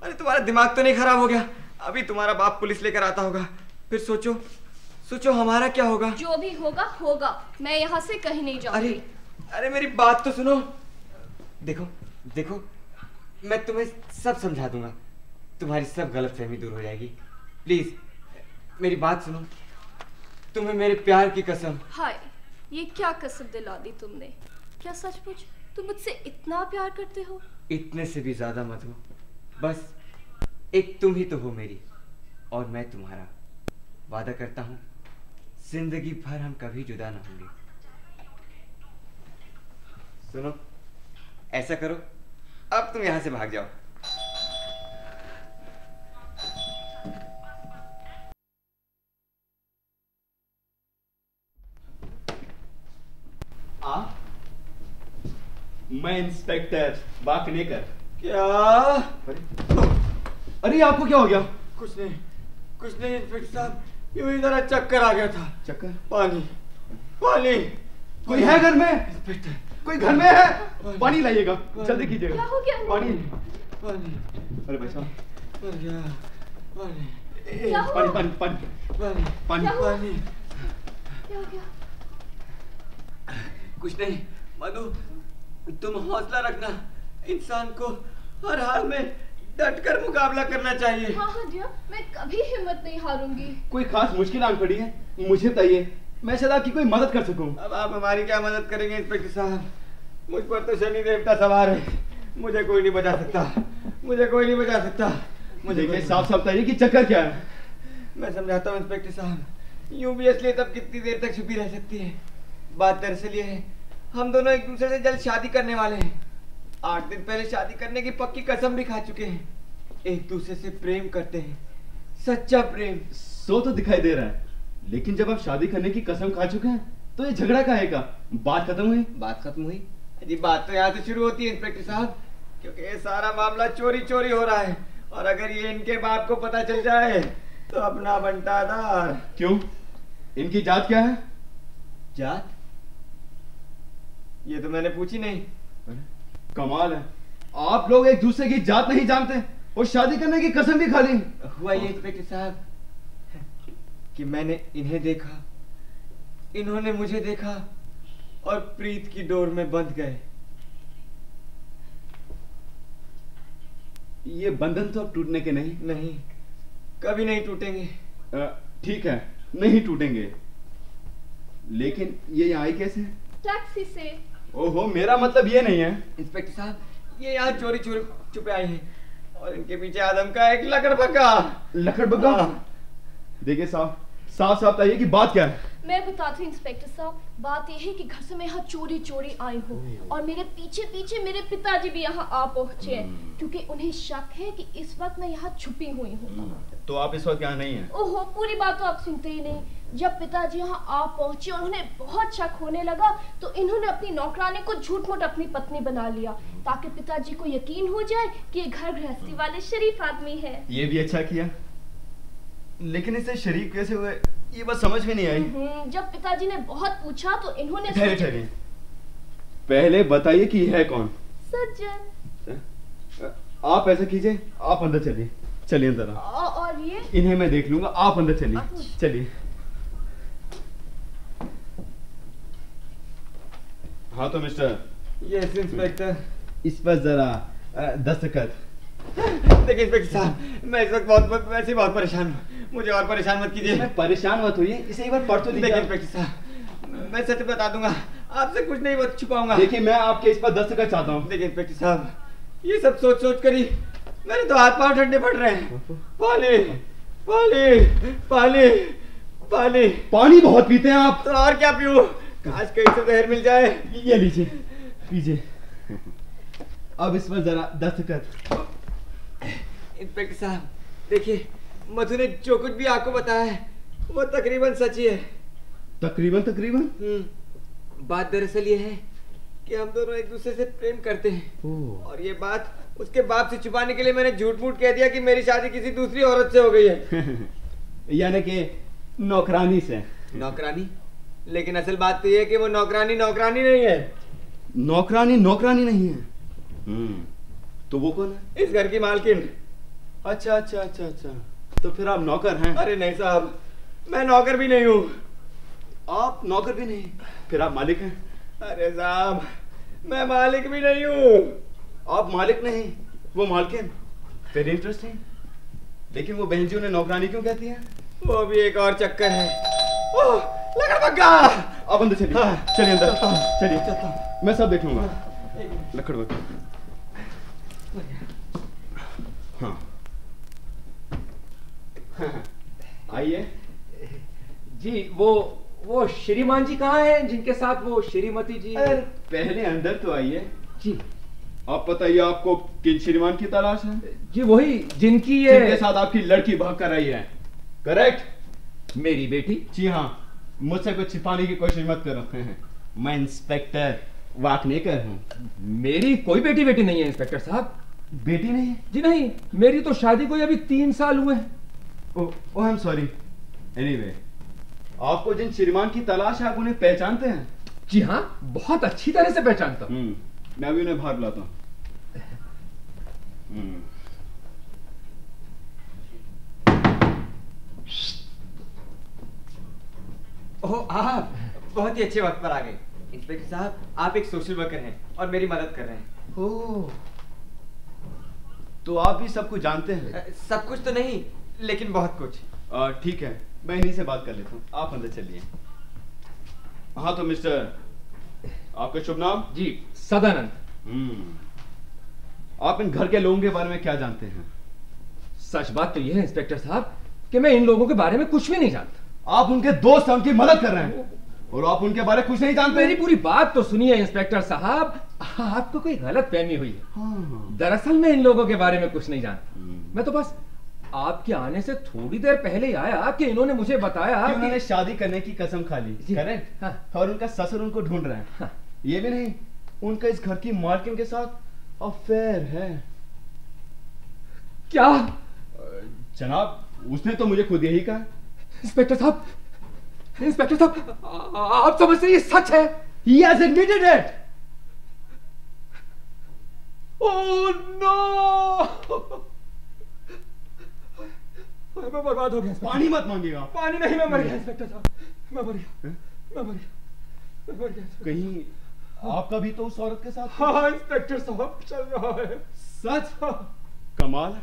तुम्हारा दिमाग तो नहीं खराब हो गया? अभी तुम्हारा बाप पुलिस लेकर आता होगा, फिर सोचो हमारा क्या होगा? जो भी होगा, मैं यहाँ से कहीं नहीं जाऊंगी। अरे मेरी बात तो सुनो। देखो मैं तुम्हें सब समझा दूंगा, तुम्हारी सब गलतफहमी दूर हो जाएगी। प्लीज मेरी बात सुनो, तुम्हें मेरे प्यार की कसम। हाय, ये क्या कसम दिला दी तुमने? क्या सचमुच तुम मुझसे इतना प्यार करते हो? इतने से भी ज्यादा मधु, बस एक तुम ही तो हो मेरी और मैं तुम्हारा। वादा करता हूँ जिंदगी भर हम कभी जुदा ना होंगे। सुनो, ऐसा करो, अब तुम यहाँ से भाग जाओ। मैं इंस्पेक्टर वाकनेकर। क्या? अरे आपको क्या हो गया? कुछ नहीं इंस्पेक्टर साहब, ये मेरी जरा चक्कर आ गया था। चक्कर? पानी। कोई है घर में? इंस्पेक्टर, कोई घर में है? पानी लाइएगा, जल्दी कीजिएगा। क्या हो गया? पानी। अरे भाई साहब, पानी। क्या हुआ? पानी। क्या हो गया? कुछ नहीं मधु, तुम हौसला रखना। इंसान को हर हाल में डटकर मुकाबला करना चाहिए। हाँ हाँ डियर, मैं कभी हिम्मत नहीं हारूंगी। कोई खास मुश्किल आन पड़ी है, मुझे बताइए, मैं शायद आपकी कोई मदद कर सकूं। अब आप हमारी क्या मदद करेंगे इंस्पेक्टर साहब? मुझ पर तो शनि देवता सवार है, मुझे कोई नहीं बचा सकता, मुझे कोई नहीं बचा सकता। मुझे देखिए साफ साफ बताइए कि चक्कर क्या है। मैं समझाता हूँ इंस्पेक्टर साहब, यूं भी असलियत अब कितनी देर तक छुपी रह सकती है। बात दरअसल ये है, हम दोनों एक दूसरे से जल्द शादी करने वाले हैं। 8 दिन पहले शादी करने की पक्की कसम भी खा चुके हैं। एक दूसरे से प्रेम करते हैं, सच्चा प्रेम। सो तो दिखाई दे रहा है, लेकिन जब आप शादी करने की कसम खा चुके हैं तो ये झगड़ा काहे का? बात खत्म हुई? बात खत्म हुई? जी बात तो यहाँ से शुरू होती है इंस्पेक्टर साहब, क्योंकि ये सारा मामला चोरी चोरी हो रहा है, और अगर ये इनके बाप को पता चल जाए तो अपना बंटादार। क्यों? इनकी जात क्या है? जात? ये तो मैंने पूछी नहीं। कमाल है, आप लोग एक दूसरे की जात नहीं जानते और शादी करने की कसम भी खा ली। हुआ ये इंस्पेक्टर साहब कि मैंने इन्हें देखा, इन्होंने मुझे देखा और प्रीत की डोर में बंध गए। ये बंधन तो अब टूटने के नहीं। नहीं, कभी नहीं टूटेंगे। ठीक है, नहीं टूटेंगे, लेकिन ये यहाँ आई कैसे? टैक्सी से। ओहो, मेरा मतलब ये नहीं है इंस्पेक्टर साहब, ये यहाँ चोरी चोरी छुपे आए हैं और इनके पीछे आदम का एक लकड़बग्गा। लकड़बग्गा? देखिए साहब, साफ साफ बताइए कि बात क्या है। मैं बताती हूँ इंस्पेक्टर साहब, बात यह है कि घर से मैं यहाँ चोरी चोरी आई हूँ और मेरे पीछे पीछे मेरे पिताजी भी यहाँ आ पहुँचे हैं, क्योंकि उन्हें शक है कि इस वक्त मैं यहाँ छुपी हुई हूँ। तो आप इस वक्त यहाँ नहीं हैं? ओहो, पूरी बात तो आप सुनते ही नहीं। जब पिताजी यहाँ आ पहुँचे और उन्हें बहुत शक होने लगा तो इन्होंने अपनी नौकरानी को झूठ मूठ अपनी पत्नी बना लिया, ताकि पिताजी को यकीन हो जाए कि ये घर गृहस्थी वाले शरीफ आदमी है। ये भी अच्छा किया, लेकिन इसे शरीफ कैसे हुए ये बात समझ में नहीं आई। जब पिताजी ने बहुत पूछा तो इन्होंने ठहरिए, पहले बताइए कि यह है कौन? सज्जन। आप ऐसा कीजिए, आप अंदर चलिए, चलिए अंदर। और ये? इन्हें मैं देख लूंगा, आप अंदर चलिए, चलिए। हाँ तो मिस्टर। Yes inspector. इस पर जरा दस्तखत। देखिए इंस्पेक्टर साहब, मैं इस वक्त वैसे बहुत परेशान हूँ, मुझे और परेशान मत कीजिए। परेशान मत होइए, इसे एक बार पढ़ तो देखिए इंस्पेक्टर साहब, मैं सच बता दूंगा, आपसे कुछ नहीं छुपाऊंगा। देखिए मैं आपके इस पर दस्तखत चाहता हूँ। देखिए इंस्पेक्टर साहब, ये सब सोच सोच कर ही मेरे तो हाथ पांव ठंडे पड़ रहे हैं। पानी पानी पानी पानी पानी बहुत पीते हैं आप। तो और क्या पीऊं? काश कहीं से जहर मिल जाए। ये लीजिए, पीजिए। अब इस पर जरा दस्तखत। इंस्पेक्टर साहब देखिए, मधु ने जो कुछ भी आपको बताया है वो तकरीबन सच ही है। तकरीबन? तकरीबन? बात दरअसल ये है कि हम दोनों एक दूसरे से प्रेम करते हैं, और ये बात उसके बाप से छुपाने के लिए मैंने झूठ मूठ कह दिया कि मेरी शादी किसी दूसरी औरत से हो गई है। यानी कि नौकरानी से। नौकरानी? लेकिन असल बात तो ये है कि वो नौकरानी नौकरानी नहीं है। नौकरानी नौकरानी नहीं है? तो वो कौन है? इस घर की मालकिन। अच्छा अच्छा अच्छा अच्छा, तो फिर आप नौकर हैं? अरे नहीं साहब, मैं नौकर भी नहीं हूँ। आप नौकर भी नहीं, फिर आप मालिक हैं? अरे साहब, मैं मालिक भी नहीं हूँ। आप मालिक नहीं, वो मालकिन? फिर इंटरेस्टिंग। लेकिन वो बहन जी उन्हें नौकरानी क्यों कहती है? वो भी एक और चक्कर है। ओह, लकड़बग्गा! आप अंदर चलिए। चलिए अंदर, चलिए, मैं सब देख लूंगा। लकड़बग्गा। हाँ आइए जी। वो श्रीमान जी कहाँ हैं जिनके साथ वो श्रीमती जी? पहले अंदर तो आइए जी। आप बताइए, आपको किन श्रीमान की तलाश है? जी वही जिनके साथ आपकी लड़की भाग कर आई है। करेक्ट? मेरी बेटी? जी हाँ, मुझसे कुछ छिपाने की कोशिश मत करो। मैं इंस्पेक्टर वाकनेकर हूँ। मेरी कोई बेटी नहीं है इंस्पेक्टर साहब। बेटी नहीं? जी नहीं, मेरी तो शादी को अभी 3 साल हुए हैं। ओह आई एम सॉरी। एनीवे, आपको जिन श्रीमान की तलाश है आप उन्हें पहचानते हैं? जी हाँ, बहुत अच्छी तरह से पहचानता हूँ। मैं अभी उन्हें बाहर बुलाता हूँ। ओह, आप बहुत ही अच्छे वक्त पर आ गए। इंस्पेक्टर साहब, आप एक सोशल वर्कर हैं और मेरी मदद कर रहे हैं। ओह, तो आप भी सब कुछ जानते हैं? सब कुछ तो नहीं, लेकिन बहुत कुछ। ठीक है, मैं इन्हीं से बात कर लेता हूँ, आप अंदर चलिए। हाँ तो मिस्टर, आपका शुभ नाम? जी, सदानंद। आप इन घर के लोगों के बारे में क्या जानते हैं? सच बात तो यह है इंस्पेक्टर साहब कि मैं इन लोगों के बारे में कुछ भी नहीं जानता। आप उनके दोस्त हैं, उनकी मदद कर रहे हैं और आप उनके बारे में कुछ नहीं जानते। मेरी पूरी बात तो सुनिए इंस्पेक्टर साहब, आपको कोई गलत फहमी हुई है। दरअसल मैं इन लोगों के बारे में कुछ नहीं जानता। मैं तो बस आपके आने से थोड़ी देर पहले ही आया कि इन्होंने मुझे बताया कि उन्होंने शादी करने की कसम खा ली, करेक्ट? हाँ। और उनका ससुर उनको ढूंढ रहे हैं। हाँ। ये भी नहीं, उनका इस घर की मालकिन के साथ अफेयर है। क्या? जनाब, उसने तो मुझे खुद यही कहा। इंस्पेक्टर साहब, आप समझते हैं ये सच है? He has admitted it. Oh no! मैं बर्बाद हो गया। पानी मत मांगिएगा। पानी नहीं, मैं मर गया इंस्पेक्टर साहब, मैं मर गया। कहीं आपका भी तो उस औरत के साथ? हाँ इंस्पेक्टर साहब, चल रहा है। सच? कमाल,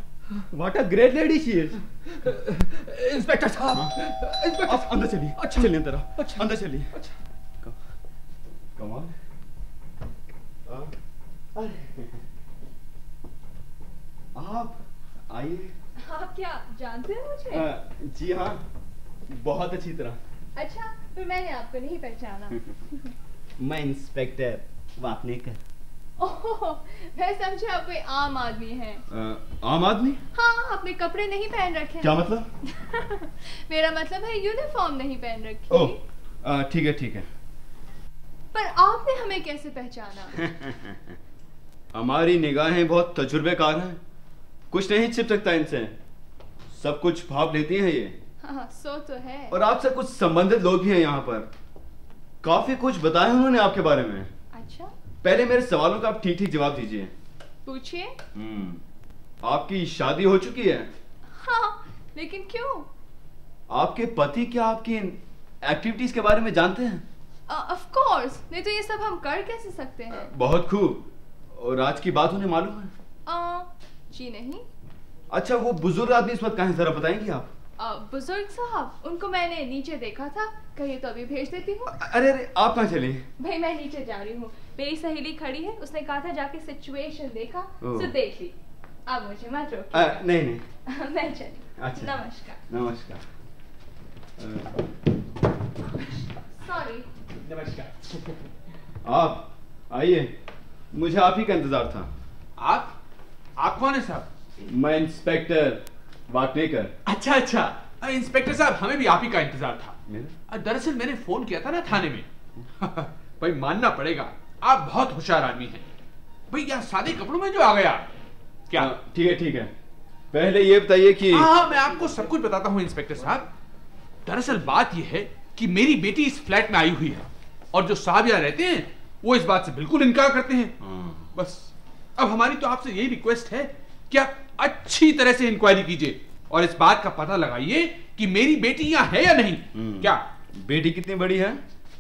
What a great lady she is. Inspector साहब, आप अंदर चलिए। अच्छा, चलिए अंदर। अच्छा, अंदर चलिए। अच्छा। कमाल। आप आइए। आप क्या जानते हो मुझे? जी हाँ, बहुत अच्छी तरह। अच्छा, फिर मैंने आपको नहीं पहचाना। मैं इंस्पेक्टर वाकनेकर। ओह, मैं समझे आप कोई आम आदमी हैं। आम आदमी? हाँ, आपने कपड़े नहीं पहन रखे। क्या मतलब? मेरा मतलब है यूनिफॉर्म नहीं पहन रखी। ओह, ठीक है ठीक है। पर आपने हमें कैसे पहचाना? हमारी निगाहें बहुत तजुर्बेकार हैं, कुछ नहीं छिप सकता इनसे, सब कुछ भाप लेती हैं ये। हाँ, सो तो है। और आपसे कुछ संबंधित लोग भी हैं यहाँ पर, काफी कुछ बताया उन्होंने आपके बारे में। अच्छा, पहले मेरे सवालों का आप ठीक ठीक जवाब दीजिए। पूछिए। आपकी शादी हो चुकी है? हाँ, लेकिन क्यों? आपके पति क्या आपकी एक्टिविटीज के बारे में जानते हैं? ऑफ कोर्स, नहीं तो ये सब हम कर कैसे सकते हैं? बहुत खूब। और आज की बात उन्हें मालूम है? जी नहीं। अच्छा, वो बुजुर्ग आदमी इस वक्त कहाँ है, जरा बताएंगी आप? बुजुर्ग साहब, उनको मैंने नीचे देखा था, कहिए तो अभी भेज देती हूँ। अरे अरे, आप कहाँ चली? भाई मैं नीचे जा रही हूँ, मेरी सहेली खड़ी है, उसने कहा था जाके सिचुएशन देखा, तो देख ली। अब मुझे मत रोकिए। नहीं नहीं। मैं चली। अच्छा, नमस्कार। नमस्कार। सॉरी। नमस्कार। आप आइए, मुझे आप ही का इंतजार था। आप कौन है साहब? मैं इंस्पेक्टर वाकनेकर। अच्छा अच्छा, इंस्पेक्टर साहब, हमें भी आप ही का इंतजार था। दरअसल मैंने फोन किया था ना थाने में। भाई मानना पड़ेगा, आप बहुत होशियार आदमी हैं। भाई यहाँ सादे कपड़ों में जो आ गया क्या? ठीक है ठीक है, पहले ये बताइए कि हाँ, मैं आपको सब कुछ बताता हूँ इंस्पेक्टर साहब। दरअसल बात यह है कि मेरी बेटी इस फ्लैट में आई हुई है और जो साहब यहाँ रहते हैं वो इस बात से बिल्कुल इनकार करते हैं। बस अब हमारी तो आपसे यही रिक्वेस्ट है कि आप अच्छी तरह से इंक्वायरी कीजिए और इस बात का पता लगाइए कि मेरी बेटी यहाँ है या नहीं। क्या बेटी कितनी बड़ी है?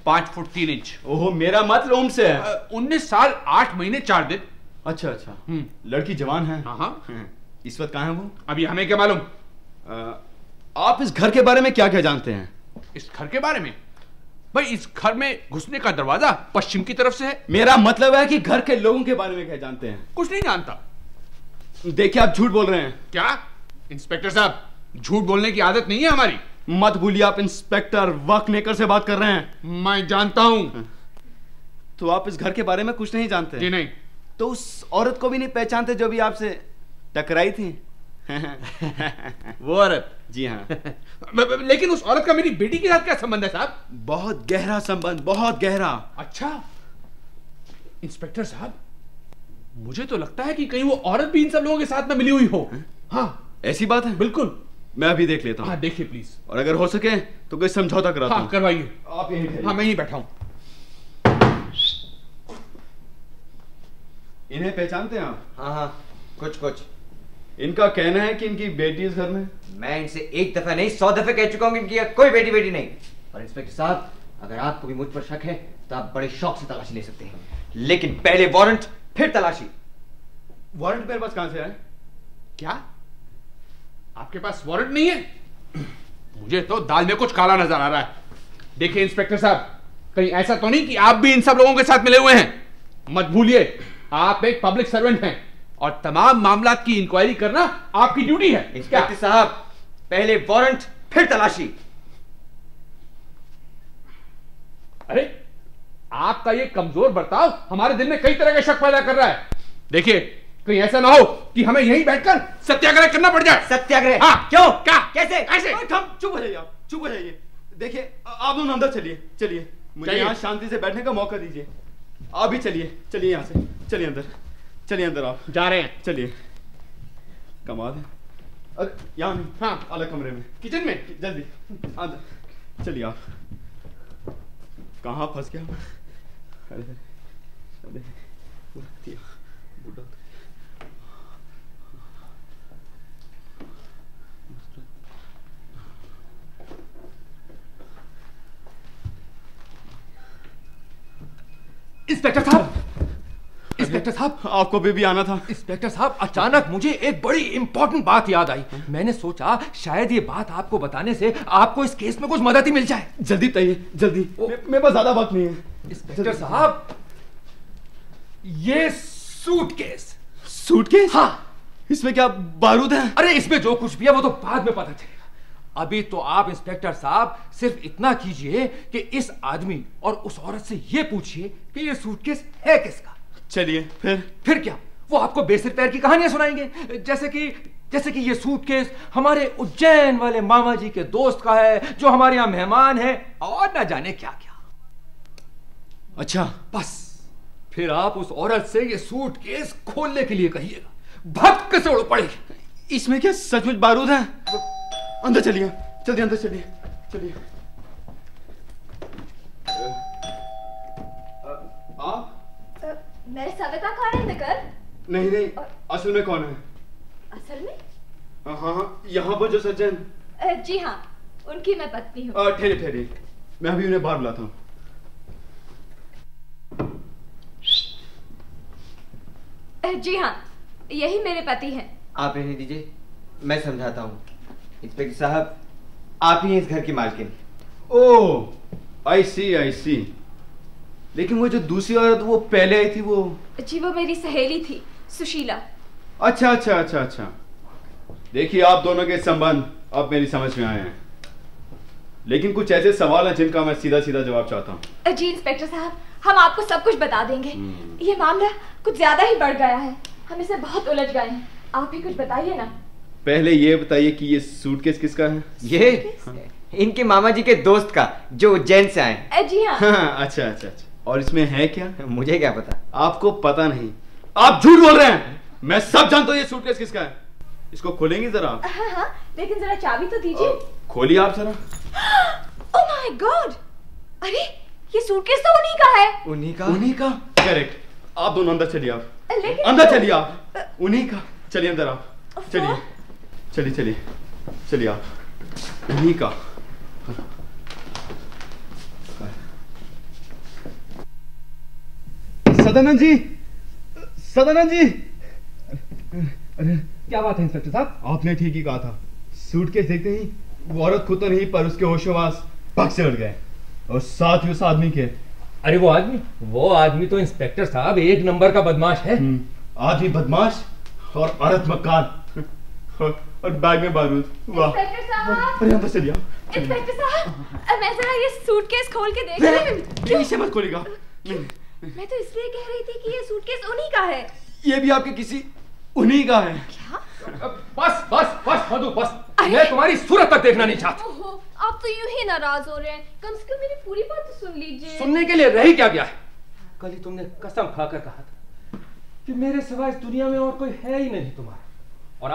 5 फुट 3 इंच। ओहो, मेरा मतलब उम्र है 19 साल 8 महीने 4 दिन। अच्छा अच्छा, लड़की जवान है। हाँ। इस वक्त कहाँ है वो? अभी हमें क्या मालूम। आप इस घर के बारे में क्या क्या जानते हैं? इस घर के बारे में? भाई इस घर में घुसने का दरवाजा पश्चिम की तरफ से है। मेरा मतलब है कि घर के लोगों के बारे में क्या जानते हैं? कुछ नहीं जानता। देखिए, आप झूठ बोल रहे हैं। क्या इंस्पेक्टर साहब, झूठ बोलने की आदत नहीं है हमारी। मत भूलिए, आप इंस्पेक्टर वाकनेकर से बात कर रहे हैं। मैं जानता हूं। तो आप इस घर के बारे में कुछ नहीं जानते? जी नहीं। तो उस औरत को भी नहीं पहचानते जो भी आपसे टकराई थी? वो औरत? जी हाँ। लेकिन उस औरत का मेरी बेटी के साथ क्या संबंध है साहब? बहुत गहरा संबंध, बहुत गहरा। अच्छा इंस्पेक्टर साहब, मुझे तो लगता है कि कहीं वो औरत भी इन सब लोगों के साथ में मिली हुई हो। हाँ, ऐसी बात है? बिल्कुल। मैं अभी देख लेता हूँ। हाँ देखिए प्लीज, और अगर हो सके तो कोई समझौता कराता हूँ। हाँ करवाइए। आप यहीं ठहरिए। हाँ मैं यहीं बैठा हूँ। इन्हें पहचानते हैं आप? हाँ हाँ, कुछ कुछ। इनका कहना है कि इनकी बेटी इस घर में। मैं इनसे एक दफा नहीं 100 दफे कह चुका हूँ कि इनकी कोई बेटी बेटी नहीं। और इंस्पेक्टर साहब, अगर आपको भी मुझ पर शक है तो आप बड़े शौक से तलाशी ले सकते हैं, लेकिन पहले वारंट फिर तलाशी। वारंट मेरे पास कहां से आया? क्या आपके पास वारंट नहीं है? मुझे तो दाल में कुछ काला नजर आ रहा है। देखिए इंस्पेक्टर साहब, कहीं ऐसा तो नहीं कि आप भी इन सब लोगों के साथ मिले हुए हैं? मत भूलिए, आप एक पब्लिक सर्वेंट हैं और तमाम मामलात की इंक्वायरी करना आपकी ड्यूटी है। इंस्पेक्टर साहब, पहले वारंट फिर तलाशी। अरे आपका ये कमजोर बर्ताव हमारे दिल में कई तरह का शक पैदा कर रहा है। देखिए कहीं ऐसा ना हो कि हमें यहीं बैठकर सत्याग्रह करना पड़ जाए। सत्याग्रह? हाँ। क्यों? क्या? कैसे? कैसे? चुप हो जाइए आप, चुप हो जाइए। देखिए आप दोनों अंदर चलिए, चलिए मुझे यहाँ शांति से बैठने का मौका दीजिए। आप भी चलिए, चलिए यहाँ से, चलिए अंदर, चलिए अंदर। आप जा रहे हैं? चलिए। कमाल है। अरे यहाँ नहीं, हाँ अलग कमरे में, किचन में। जल्दी अंदर चलिए। आप कहाँ फंस गया? अरे अरे बुढ़ा। इंस्पेक्टर साहब, इंस्पेक्टर साहब, आपको भी आना था। इंस्पेक्टर साहब, अचानक मुझे एक बड़ी इंपॉर्टेंट बात याद आई। मैंने सोचा शायद ये बात आपको बताने से आपको इस केस में कुछ मदद ही मिल जाए। जल्दी बताइए, जल्दी। मेरे पास ज्यादा वक्त नहीं है। इंस्पेक्टर साहब, ये सूटकेस। सूटकेस? हाँ। इसमें क्या बारूद है? अरे इसमें जो कुछ भी है वो तो बाद में पता चलेगा। अभी तो आप इंस्पेक्टर साहब सिर्फ इतना कीजिए कि इस आदमी और उस औरत से ये पूछिए कि ये सूटकेस है किसका। चलिए। फिर क्या? वो आपको बेसिर पैर की कहानियां सुनाएंगे, जैसे कि ये सूटकेस हमारे उज्जैन वाले मामा जी के दोस्त का है जो हमारे यहाँ मेहमान है, और ना जाने क्या क्या। अच्छा, बस फिर आप उस औरत से ये सूटकेस खोलने के लिए कहिएगा, भक्क से उड़ पड़ेगी। इसमें क्या सचमुच बारूद है? अंदर चलिए, जल्दी अंदर चलिए, चलिए। आप? मैं सविता खानेंदकर। नहीं, असल में कौन है? असल में? हाँ, यहाँ पर जो सज्जन। जी हाँ, उनकी मैं पत्नी हूँ। ठहरे, मैं अभी उन्हें बाहर बुलाता हूँ। जी हाँ, यही मेरे पति हैं। आप रहने दीजिए, मैं समझाता हूँ। इंस्पेक्टर साहब, आप ही हैं इस घर की मालकिन। ओह, आई सी। लेकिन वो जो दूसरी औरत वो पहले आई थी, वो? जी वो मेरी सहेली थी, सुशीला। अच्छा। देखिए आप दोनों के संबंध अब मेरी समझ में आए हैं, लेकिन कुछ ऐसे सवाल हैं जिनका मैं सीधा जवाब चाहता हूँ। जी इंस्पेक्टर साहब, हम आपको सब कुछ बता देंगे। ये मामला कुछ ज्यादा ही बढ़ गया है, हम इसे बहुत उलझ गए हैं। आप ही कुछ बताइए ना। पहले ये बताइए कि ये सूटकेस किसका है? ये इनके मामा जी के दोस्त का, जो उज्जैन से आए। जी हाँ। अच्छा। और इसमें है क्या? मुझे क्या पता। आपको पता नहीं? आप झूठ बोल रहे हैं। मैं सब जानता हूँ ये सूटकेस किसका है। इसको खोलेंगे जरा आप? हाँ, लेकिन जरा चाबी तो दीजिए। खोलिए आप जरा। Oh my God! अरे ये सूटकेस तो उन्हीं का है। उन्हीं का? करेक्ट। आप दोनों अंदर चलिए। आप लेकिन अंदर चलिए। आप उन्हीं का। चलिए अंदर आप। चलिए आप। उन्हीं का। सदानंद जी। अरे क्या बात है इंस्पेक्टर साहब? आपने ठीक ही कहा था। सूटकेस देखते ही वो औरत खुद तो नहीं पर उसके होशोवास पग से उड़ गए, और साथ ही उस आदमी के। अरे वो आदमी तो इंस्पेक्टर साहब एक नंबर का बदमाश है। आदमी बदमाश और औरत मक्कार और बैग में बारूद। वाह। अरे अंदर चलिए। इंस्पेक्टर साहब, मैं जरा ये सूटकेस खोल के देख रही हूँ। इसे मत खोलिएगा। मैं तो इसलिए कह रही थी कि ये सूटकेस उन्हीं का है। ये भी आपके किसी उन्हीं का है। क्या? बस मधु, बस। मैं तुम्हारी सूरत तक देखना नहीं चाहता। आप तो यूं ही नाराज हो रहे हैं, कम से कम मेरी पूरी बात तो सुन लीजिए। सुनने के लिए रही क्या गया है? कल ही तुमने कसम खाकर कहा था कि मेरे सिवा इस दुनिया में और कोई है ही नहीं तुम्हारा, और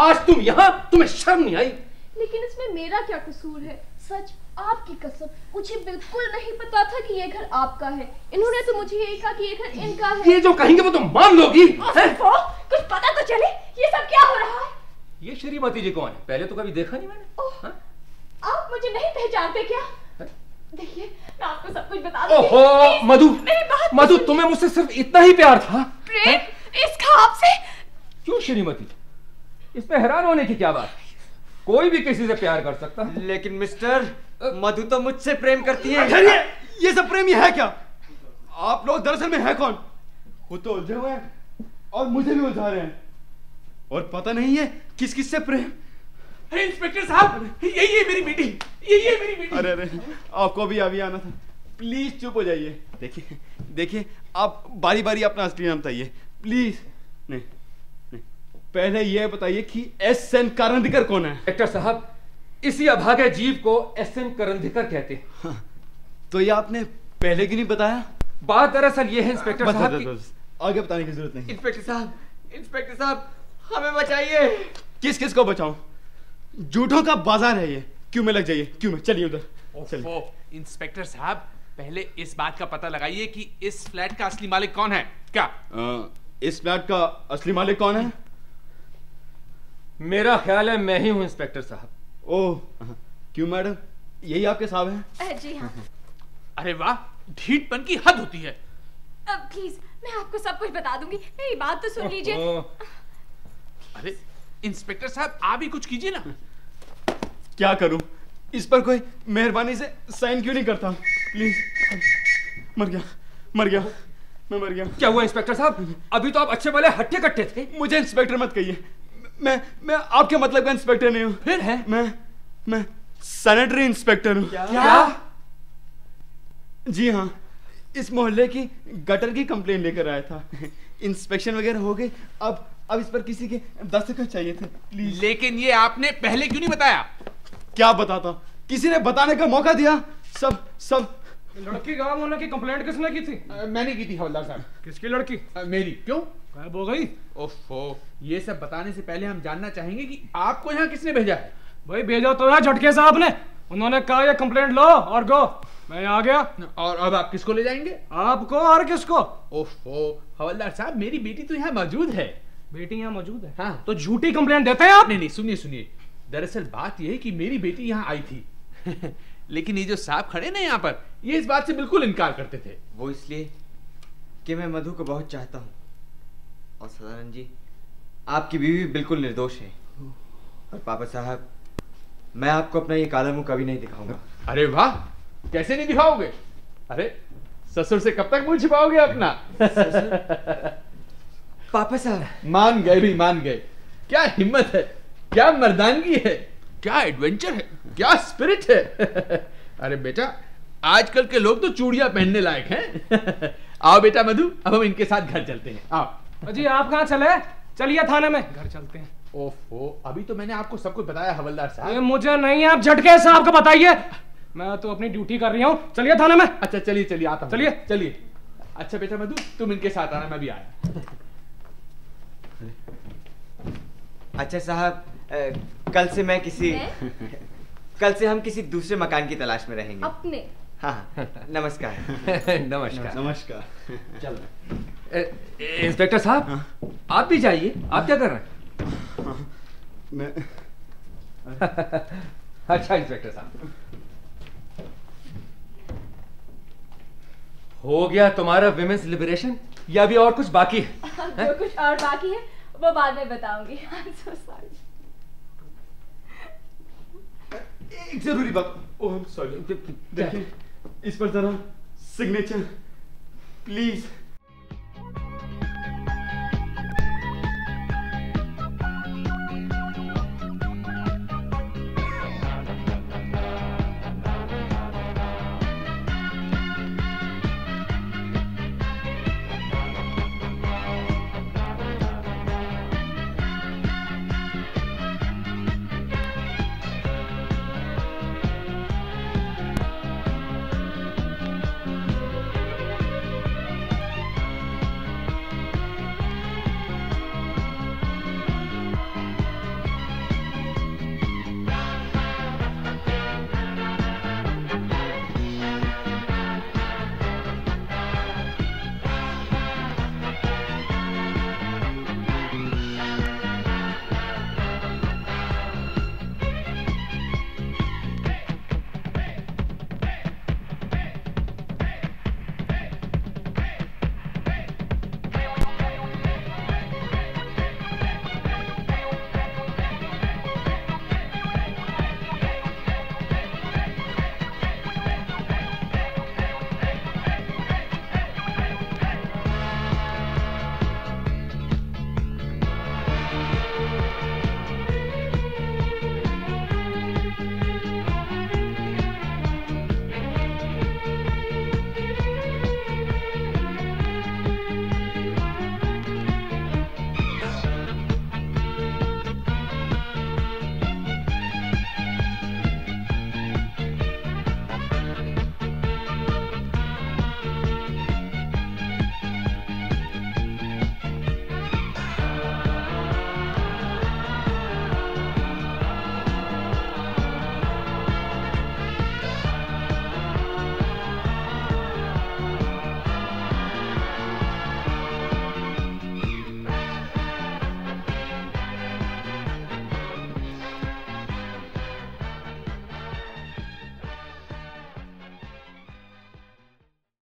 आज तुम यहाँ, तुम्हें शर्म नहीं आई? लेकिन इसमें मेरा क्या कसूर है? सच, आपकी कसम, मुझे बिल्कुल नहीं पता था कि ये घर आपका है। इन्होंने तो मुझे यही कहा कि ये घर इनका है। ये जो कहेंगे वो तो मान लोगी। कुछ पता तो चले, ये सब क्या हो रहा है? ये श्रीमती जी कौन है? पहले तो कभी देखा नहीं मैंने। आप मुझे नहीं पहचानते क्या? देखिए, मैं आपको सब कुछ बता दूंगी। ओहो मधु, तुम्हें मुझसे सिर्फ इतना ही प्यार था? प्रेम? इस ख्वाब से? क्यों श्रीमती? इस पे हैरान होने की क्या बात? कोई भी किसी से प्यार कर सकता है। लेकिन मिस्टर, मधु तो मुझसे प्रेम करती है। ये सब प्रेम ही है क्या? आप लोग दरअसल में है कौन? खुद तो उलझे हुए हैं और मुझे भी उलझा रहे हैं, और पता नहीं है किस किस से प्रेम। अरे इंस्पेक्टर साहब, यही है मेरी बेटी, यही है मेरी बेटी। अरे अरे, आपको भी अभी आना था। प्लीज चुप हो जाइए। देखिए देखिए, आप बारी बारी अपना असली नाम बताइए प्लीज। नहीं नहीं, पहले यह बताइए कि एस.एन. करंदीकर कौन है? इंस्पेक्टर साहब, इसी अभागे जीव को एस.एन. करंदीकर कहते हैं। हाँ, तो ये आपने पहले क्यों नहीं बताया? बात दरअसल ये है इंस्पेक्टर साहब कि... आगे बताने की जरूरत नहीं। इंस्पेक्टर साहब, हमें बचाइए। किस किस को बचाऊं? झूठों का बाजार है ये। क्यों में लग जाइए, क्यों में चलिए उधर चलिए। इंस्पेक्टर साहब, पहले इस बात का पता लगाइए कि इस फ्लैट का असली मालिक कौन है। क्या इस फ्लैट का असली मालिक कौन है? मेरा ख्याल है मैं ही हूं इंस्पेक्टर साहब। ओह, क्यों मैडम, यही आपके साहब हैं? जी हाँ। अरे वाह, ढीठपन की हद होती है। प्लीज, मैं आपको सब कुछ बता दूंगी, मेरी बात तो सुन लीजिए। अरे इंस्पेक्टर साहब, आप ही कुछ कीजिए ना। क्या करूं? इस पर कोई मेहरबानी से साइन क्यों नहीं करता? प्लीज। मर गया मैं मर गया। क्या हुआ इंस्पेक्टर साहब? अभी तो आप अच्छे वाले हट्टे कट्टे थे। मुझे इंस्पेक्टर मत कहिए। मैं आपके मतलब का इंस्पेक्टर नहीं हूं। फिर है? मैं सैनिटरी इंस्पेक्टर हूं। क्या? जी हाँ, इस मोहल्ले की गटर की कंप्लेन लेकर आया था। इंस्पेक्शन वगैरह हो गई, अब इस पर किसी के दस्तखत चाहिए थे प्लीज। लेकिन ये आपने पहले क्यों नहीं बताया? क्या बताता? किसी ने बताने का मौका दिया? सब लड़की गायब होने की कंप्लेंट किसने की थी? मैंने की थी हवलदार साहब। किसकी लड़की? मेरी। क्यों गायब हो गई? ओफो, ये सब बताने से पहले हम जानना चाहेंगे कि आपको यहाँ किसने भेजा है? भाई भेजा तो है झटके साहब ने। उन्होंने कहा ये कंप्लेंट लो और गो। मैं आ गया। और अब आप किसको ले जाएंगे? आपको और किसको? ओफो हवलदार साहब, मेरी बेटी तो यहाँ मौजूद है। बेटी यहाँ मौजूद है? हाँ। तो झूठी कंप्लेंट देते हैं आप? नहीं, सुनिए। दरअसल बात यह है कि मेरी बेटी यहाँ आई थी। लेकिन ये जो साहब खड़े ना यहाँ पर, ये इस बात से बिल्कुल इनकार करते थे। वो इसलिए कि मैं मधु को बहुत चाहता हूँ, और सदानंद जी, आपकी बीवी बिल्कुल निर्दोष है। और पापा साहब, मैं आपको अपना ये काला मुंह कभी नहीं दिखाऊंगा। अरे वाह, कैसे नहीं दिखाओगे? अरे ससुर से कब तक मुंह छिपाओगे अपना? पापा साहब मान गए। क्या हिम्मत है, क्या मर्दानगी है, क्या एडवेंचर है, क्या स्पिरिट है। अरे बेटा, आजकल के लोग तो चूड़ियां पहनने लायक हैं। आओ बेटा मधु, अब हम इनके साथ घर चलते हैं। आओ। जी आप कहाँ चले? चलिए थाने में, घर चलते हैं। ओफो, अभी तो मैंने आपको सब कुछ बताया हवलदार साहब। ये मुझे नहीं, आप झटके साहब को बताइए। मैं तो अपनी ड्यूटी कर रही हूँ। चलिए थाने में। अच्छा चलिए आता हूं। चलिए। अच्छा बेटा मधु, तुम इनके साथ आना, मैं भी आया। अच्छा साहब, कल से हम किसी दूसरे मकान की तलाश में रहेंगे। अपने? हाँ, नमस्कार। नमस्कार। चलो। इंस्पेक्टर साहब, आप भी जाइए। आप क्या कर रहे हैं? मैं अच्छा इंस्पेक्टर साहब, हो गया तुम्हारा विमेंस लिबरेशन या अभी और कुछ बाकी है? जो कुछ और बाकी है वो बाद में बताऊंगी। I'm so sorry. एक जरूरी बात। Oh sorry. देखिए, इस पर जरा सिग्नेचर प्लीज।